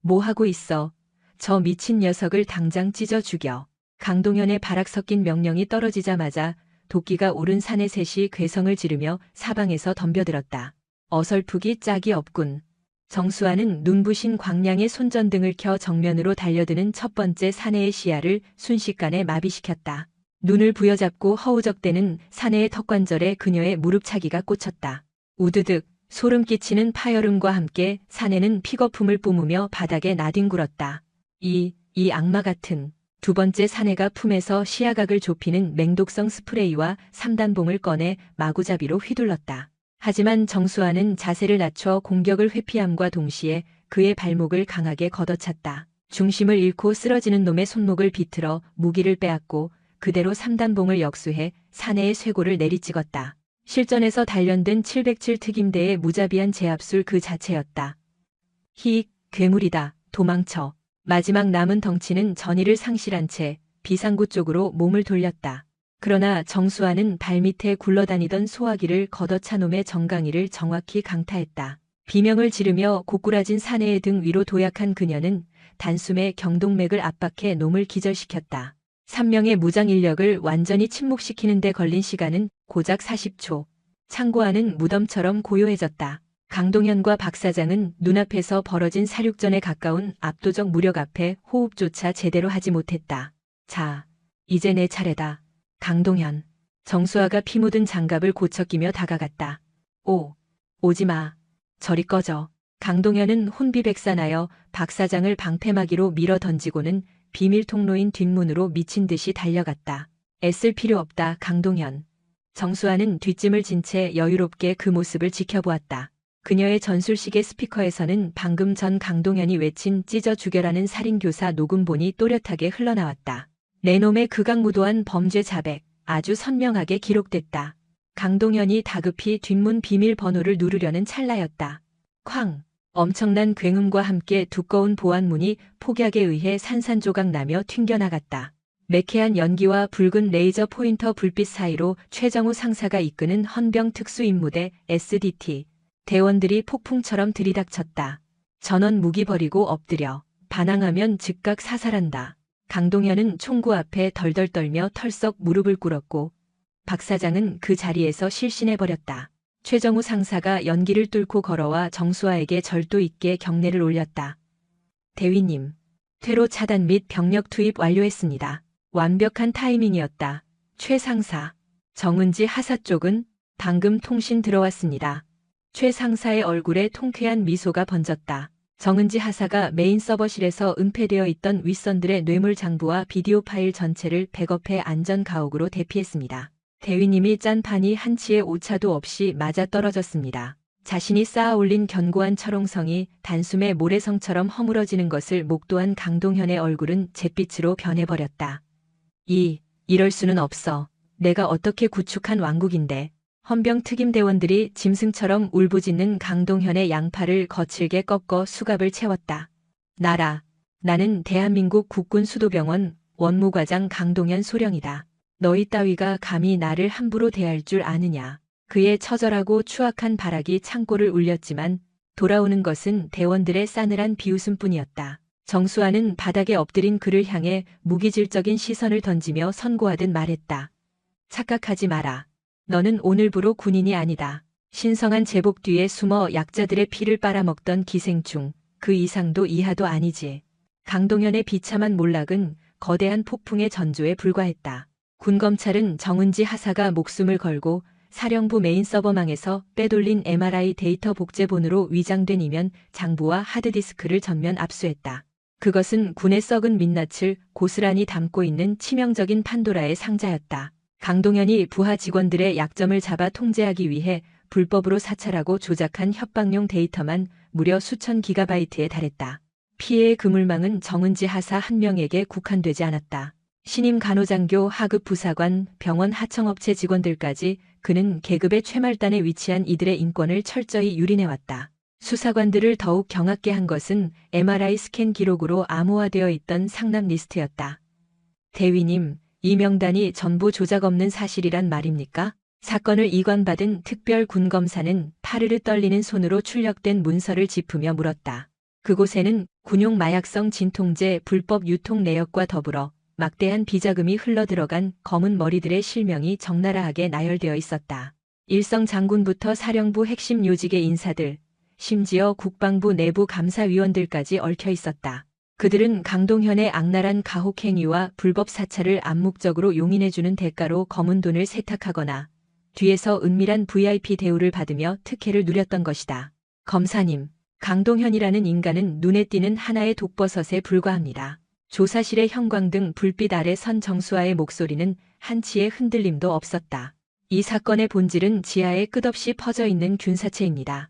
뭐 하고 있어? 저 미친 녀석을 당장 찢어 죽여. 강동현의 바락 섞인 명령이 떨어지자마자 도끼가 오른 사내 셋이 괴성을 지르며 사방에서 덤벼들었다. 어설프기 짝이 없군. 정수아는 눈부신 광량의 손전등을 켜 정면으로 달려드는 첫 번째 사내의 시야를 순식간에 마비시켰다. 눈을 부여잡고 허우적대는 사내의 턱관절에 그녀의 무릎차기가 꽂혔다. 우드득 소름 끼치는 파열음과 함께 사내는 픽거품을 뿜으며 바닥에 나뒹굴었다. 이 악마 같은. 두 번째 사내가 품에서 시야각을 좁히는 맹독성 스프레이와 3단봉을 꺼내 마구잡이로 휘둘렀다. 하지만 정수아는 자세를 낮춰 공격을 회피함과 동시에 그의 발목을 강하게 걷어찼다. 중심을 잃고 쓰러지는 놈의 손목을 비틀어 무기를 빼앗고 그대로 3단봉을 역수해 사내의 쇄골을 내리찍었다. 실전에서 단련된 707 특임대의 무자비한 제압술 그 자체였다. 히익, 괴물이다. 도망쳐. 마지막 남은 덩치는 전의를 상실한 채 비상구 쪽으로 몸을 돌렸다. 그러나 정수아는 발밑에 굴러다니던 소화기를 걷어차 놈의 정강이를 정확히 강타했다. 비명을 지르며 고꾸라진 사내의 등 위로 도약한 그녀는 단숨에 경동맥을 압박해 놈을 기절시켰다. 3명의 무장 인력을 완전히 침묵시키는 데 걸린 시간은 고작 40초. 창고 안은 무덤처럼 고요해졌다. 강동현과 박 사장은 눈앞에서 벌어진 사륙전에 가까운 압도적 무력 앞에 호흡조차 제대로 하지 못했다. 자, 이제 내 차례다. 강동현. 정수아가 피 묻은 장갑을 고쳐 끼며 다가갔다. 오지 마. 저리 꺼져. 강동현은 혼비백산하여 박 사장을 방패막이로 밀어 던지고는 비밀 통로인 뒷문으로 미친 듯이 달려갔다. 애쓸 필요 없다, 강동현. 정수아는 뒷짐을 진 채 여유롭게 그 모습을 지켜보았다. 그녀의 전술식의 스피커에서는 방금 전 강동현이 외친 찢어 죽여라는 살인교사 녹음본이 또렷하게 흘러나왔다. 내 놈의 극악무도한 범죄 자백, 아주 선명하게 기록됐다. 강동현이 다급히 뒷문 비밀번호를 누르려는 찰나였다. 쾅! 엄청난 굉음과 함께 두꺼운 보안문이 폭약에 의해 산산조각 나며 튕겨나갔다. 매캐한 연기와 붉은 레이저 포인터 불빛 사이로 최정우 상사가 이끄는 헌병 특수임무대 SDT 대원들이 폭풍처럼 들이닥쳤다. 전원 무기 버리고 엎드려. 반항하면 즉각 사살한다. 강동현은 총구 앞에 덜덜 떨며 털썩 무릎을 꿇었고 박 사장은 그 자리에서 실신해버렸다. 최정우 상사가 연기를 뚫고 걸어와 정수아에게 절도 있게 경례를 올렸다. 대위님, 퇴로 차단 및 병력 투입 완료했습니다. 완벽한 타이밍이었다. 최 상사. 정은지 하사 쪽은 방금 통신 들어왔습니다. 최 상사의 얼굴에 통쾌한 미소가 번졌다. 정은지 하사가 메인 서버실에서 은폐되어 있던 윗선들의 뇌물 장부와 비디오 파일 전체를 백업해 안전 가옥으로 대피했습니다. 대위님이 짠 판이 한치의 오차도 없이 맞아떨어졌습니다. 자신이 쌓아올린 견고한 철옹성이 단숨에 모래성처럼 허물어지는 것을 목도한 강동현의 얼굴은 잿빛으로 변해버렸다. 이럴 수는 없어. 내가 어떻게 구축한 왕국인데. 헌병 특임대원들이 짐승처럼 울부짖는 강동현의 양팔을 거칠게 꺾어 수갑을 채웠다. 나는 대한민국 국군 수도병원 원무과장 강동현 소령이다. 너희 따위가 감히 나를 함부로 대할 줄 아느냐. 그의 처절하고 추악한 발악이 창고를 울렸지만 돌아오는 것은 대원들의 싸늘한 비웃음뿐이었다. 정수아는 바닥에 엎드린 그를 향해 무기질적인 시선을 던지며 선고하듯 말했다. 착각하지 마라. 너는 오늘부로 군인이 아니다. 신성한 제복 뒤에 숨어 약자들의 피를 빨아먹던 기생충, 그 이상도 이하도 아니지. 강동현의 비참한 몰락은 거대한 폭풍의 전조에 불과했다. 군검찰은 정은지 하사가 목숨을 걸고 사령부 메인 서버망에서 빼돌린 MRI 데이터 복제본으로 위장된 이면 장부와 하드디스크를 전면 압수했다. 그것은 군의 썩은 민낯을 고스란히 담고 있는 치명적인 판도라의 상자였다. 강동현이 부하 직원들의 약점을 잡아 통제하기 위해 불법으로 사찰하고 조작한 협박용 데이터만 무려 수천 기가바이트에 달했다. 피해의 그물망은 정은지 하사 한 명에게 국한되지 않았다. 신임 간호장교, 하급 부사관, 병원 하청업체 직원들까지 그는 계급의 최말단에 위치한 이들의 인권을 철저히 유린해왔다. 수사관들을 더욱 경악게 한 것은 MRI 스캔 기록으로 암호화되어 있던 상납 리스트였다. 대위님, 이 명단이 전부 조작 없는 사실이란 말입니까? 사건을 이관받은 특별 군검사는 파르르 떨리는 손으로 출력된 문서를 짚으며 물었다. 그곳에는 군용 마약성 진통제 불법 유통 내역과 더불어 막대한 비자금이 흘러들어간 검은 머리들의 실명이 적나라하게 나열되어 있었다. 일성 장군부터 사령부 핵심 요직의 인사들, 심지어 국방부 내부 감사위원들까지 얽혀 있었다. 그들은 강동현의 악랄한 가혹행위와 불법 사찰을 암묵적으로 용인해주는 대가로 검은 돈을 세탁하거나 뒤에서 은밀한 VIP 대우를 받으며 특혜를 누렸던 것이다. 검사님, 강동현이라는 인간은 눈에 띄는 하나의 독버섯에 불과합니다. 조사실의 형광등 불빛 아래 선 정수아의 목소리는 한치의 흔들림도 없었다. 이 사건의 본질은 지하에 끝없이 퍼져 있는 균사체입니다.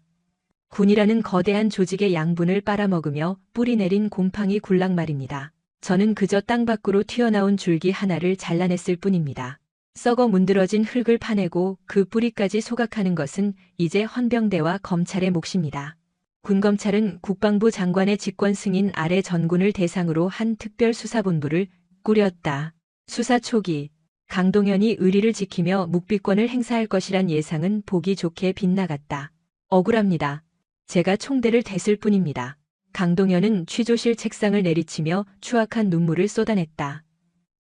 군이라는 거대한 조직의 양분을 빨아먹으며 뿌리내린 곰팡이 군락 말입니다. 저는 그저 땅 밖으로 튀어나온 줄기 하나를 잘라냈을 뿐입니다. 썩어 문드러진 흙을 파내고 그 뿌리까지 소각하는 것은 이제 헌병대와 검찰의 몫입니다. 군검찰은 국방부 장관의 직권 승인 아래 전군을 대상으로 한 특별수사본부를 꾸렸다. 수사 초기, 강동현이 의리를 지키며 묵비권을 행사할 것이란 예상은 보기 좋게 빗나갔다. 억울합니다. 제가 총대를 댔을 뿐입니다. 강동현은 취조실 책상을 내리치며 추악한 눈물을 쏟아냈다.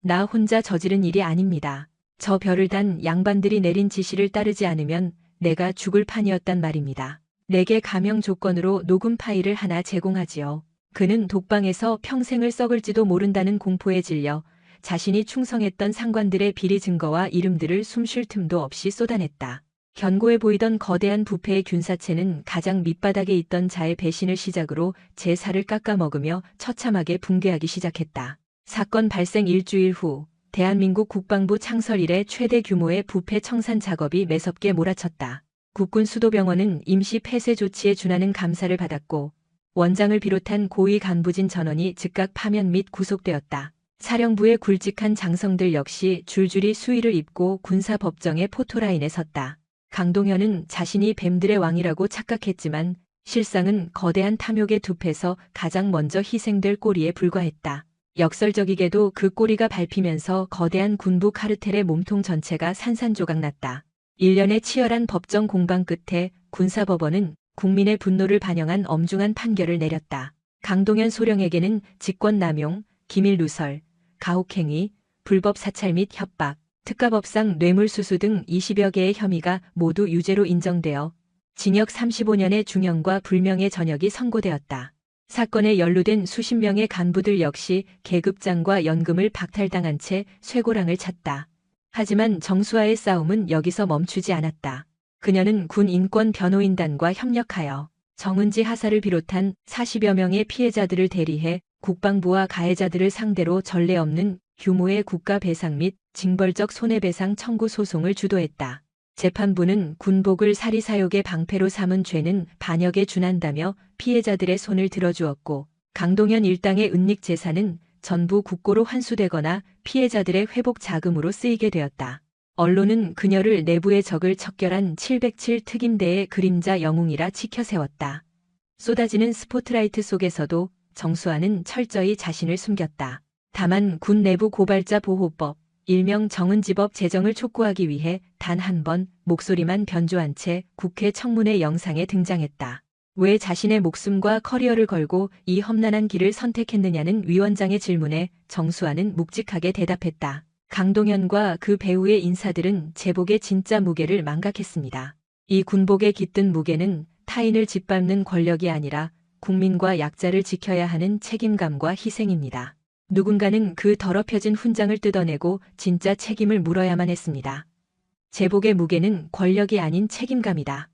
나 혼자 저지른 일이 아닙니다. 저 별을 단 양반들이 내린 지시를 따르지 않으면 내가 죽을 판이었단 말입니다. 내게 가명 조건으로 녹음 파일을 하나 제공하지요. 그는 독방에서 평생을 썩을지도 모른다는 공포에 질려 자신이 충성했던 상관들의 비리 증거와 이름들을 숨쉴 틈도 없이 쏟아냈다. 견고해 보이던 거대한 부패의 균사체는 가장 밑바닥에 있던 자의 배신을 시작으로 제 살을 깎아먹으며 처참하게 붕괴하기 시작했다. 사건 발생 일주일 후 대한민국 국방부 창설 이래 최대 규모의 부패 청산 작업이 매섭게 몰아쳤다. 국군 수도병원은 임시 폐쇄 조치에 준하는 감사를 받았고 원장을 비롯한 고위 간부진 전원이 즉각 파면 및 구속되었다. 사령부의 굵직한 장성들 역시 줄줄이 수의를 입고 군사법정의 포토라인에 섰다. 강동현은 자신이 뱀들의 왕이라고 착각했지만 실상은 거대한 탐욕의 늪에서 가장 먼저 희생될 꼬리에 불과했다. 역설적이게도 그 꼬리가 밟히면서 거대한 군부 카르텔의 몸통 전체가 산산조각났다. 1년의 치열한 법정 공방 끝에 군사법원은 국민의 분노를 반영한 엄중한 판결을 내렸다. 강동현 소령에게는 직권남용, 기밀누설, 가혹행위, 불법 사찰 및 협박, 특가법상 뇌물수수 등 20여 개의 혐의가 모두 유죄로 인정되어 징역 35년의 중형과 불명예 전역이 선고되었다. 사건에 연루된 수십 명의 간부들 역시 계급장과 연금을 박탈당한 채 쇠고랑을 찼다. 하지만 정수와의 싸움은 여기서 멈추지 않았다. 그녀는 군 인권 변호인단과 협력하여 정은지 하사를 비롯한 40여 명의 피해자들을 대리해 국방부와 가해자들을 상대로 전례 없는 규모의 국가배상 및 징벌적 손해배상 청구 소송을 주도했다. 재판부는 군복을 사리사욕의 방패로 삼은 죄는 반역에 준한다며 피해자들의 손을 들어주었고 강동현 일당의 은닉 재산은 전부 국고로 환수되거나 피해자들의 회복 자금으로 쓰이게 되었다. 언론은 그녀를 내부의 적을 척결한 707 특임대의 그림자 영웅이라 치켜세웠다. 쏟아지는 스포트라이트 속에서도 정수아는 철저히 자신을 숨겼다. 다만 군 내부 고발자 보호법, 일명 정은지법 제정을 촉구하기 위해 단 한 번 목소리만 변조한 채 국회 청문회 영상에 등장했다. 왜 자신의 목숨과 커리어를 걸고 이 험난한 길을 선택했느냐는 위원장의 질문에 정수아는 묵직하게 대답했다. 강동현과 그 배후의 인사들은 제복의 진짜 무게를 망각했습니다. 이 군복에 깃든 무게는 타인을 짓밟는 권력이 아니라 국민과 약자를 지켜야 하는 책임감과 희생입니다. 누군가는 그 더럽혀진 훈장을 뜯어내고 진짜 책임을 물어야만 했습니다. 제복의 무게는 권력이 아닌 책임감이다.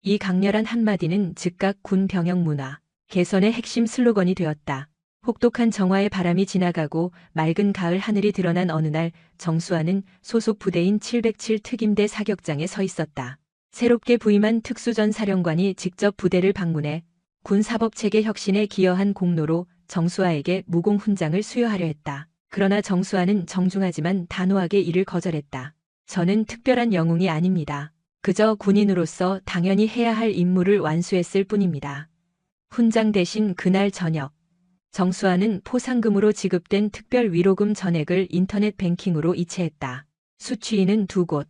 이 강렬한 한마디는 즉각 군 병영 문화 개선의 핵심 슬로건이 되었다. 혹독한 정화의 바람이 지나가고 맑은 가을 하늘이 드러난 어느 날 정수아는 소속 부대인 707 특임대 사격장에 서 있었다. 새롭게 부임한 특수전 사령관이 직접 부대를 방문해 군 사법체계 혁신에 기여한 공로로 정수아에게 무공 훈장을 수여하려 했다. 그러나 정수아는 정중하지만 단호하게 이를 거절했다. 저는 특별한 영웅이 아닙니다. 그저 군인으로서 당연히 해야 할 임무를 완수했을 뿐입니다. 훈장 대신 그날 저녁, 정수아는 포상금으로 지급된 특별 위로금 전액을 인터넷 뱅킹으로 이체했다. 수취인은 2곳,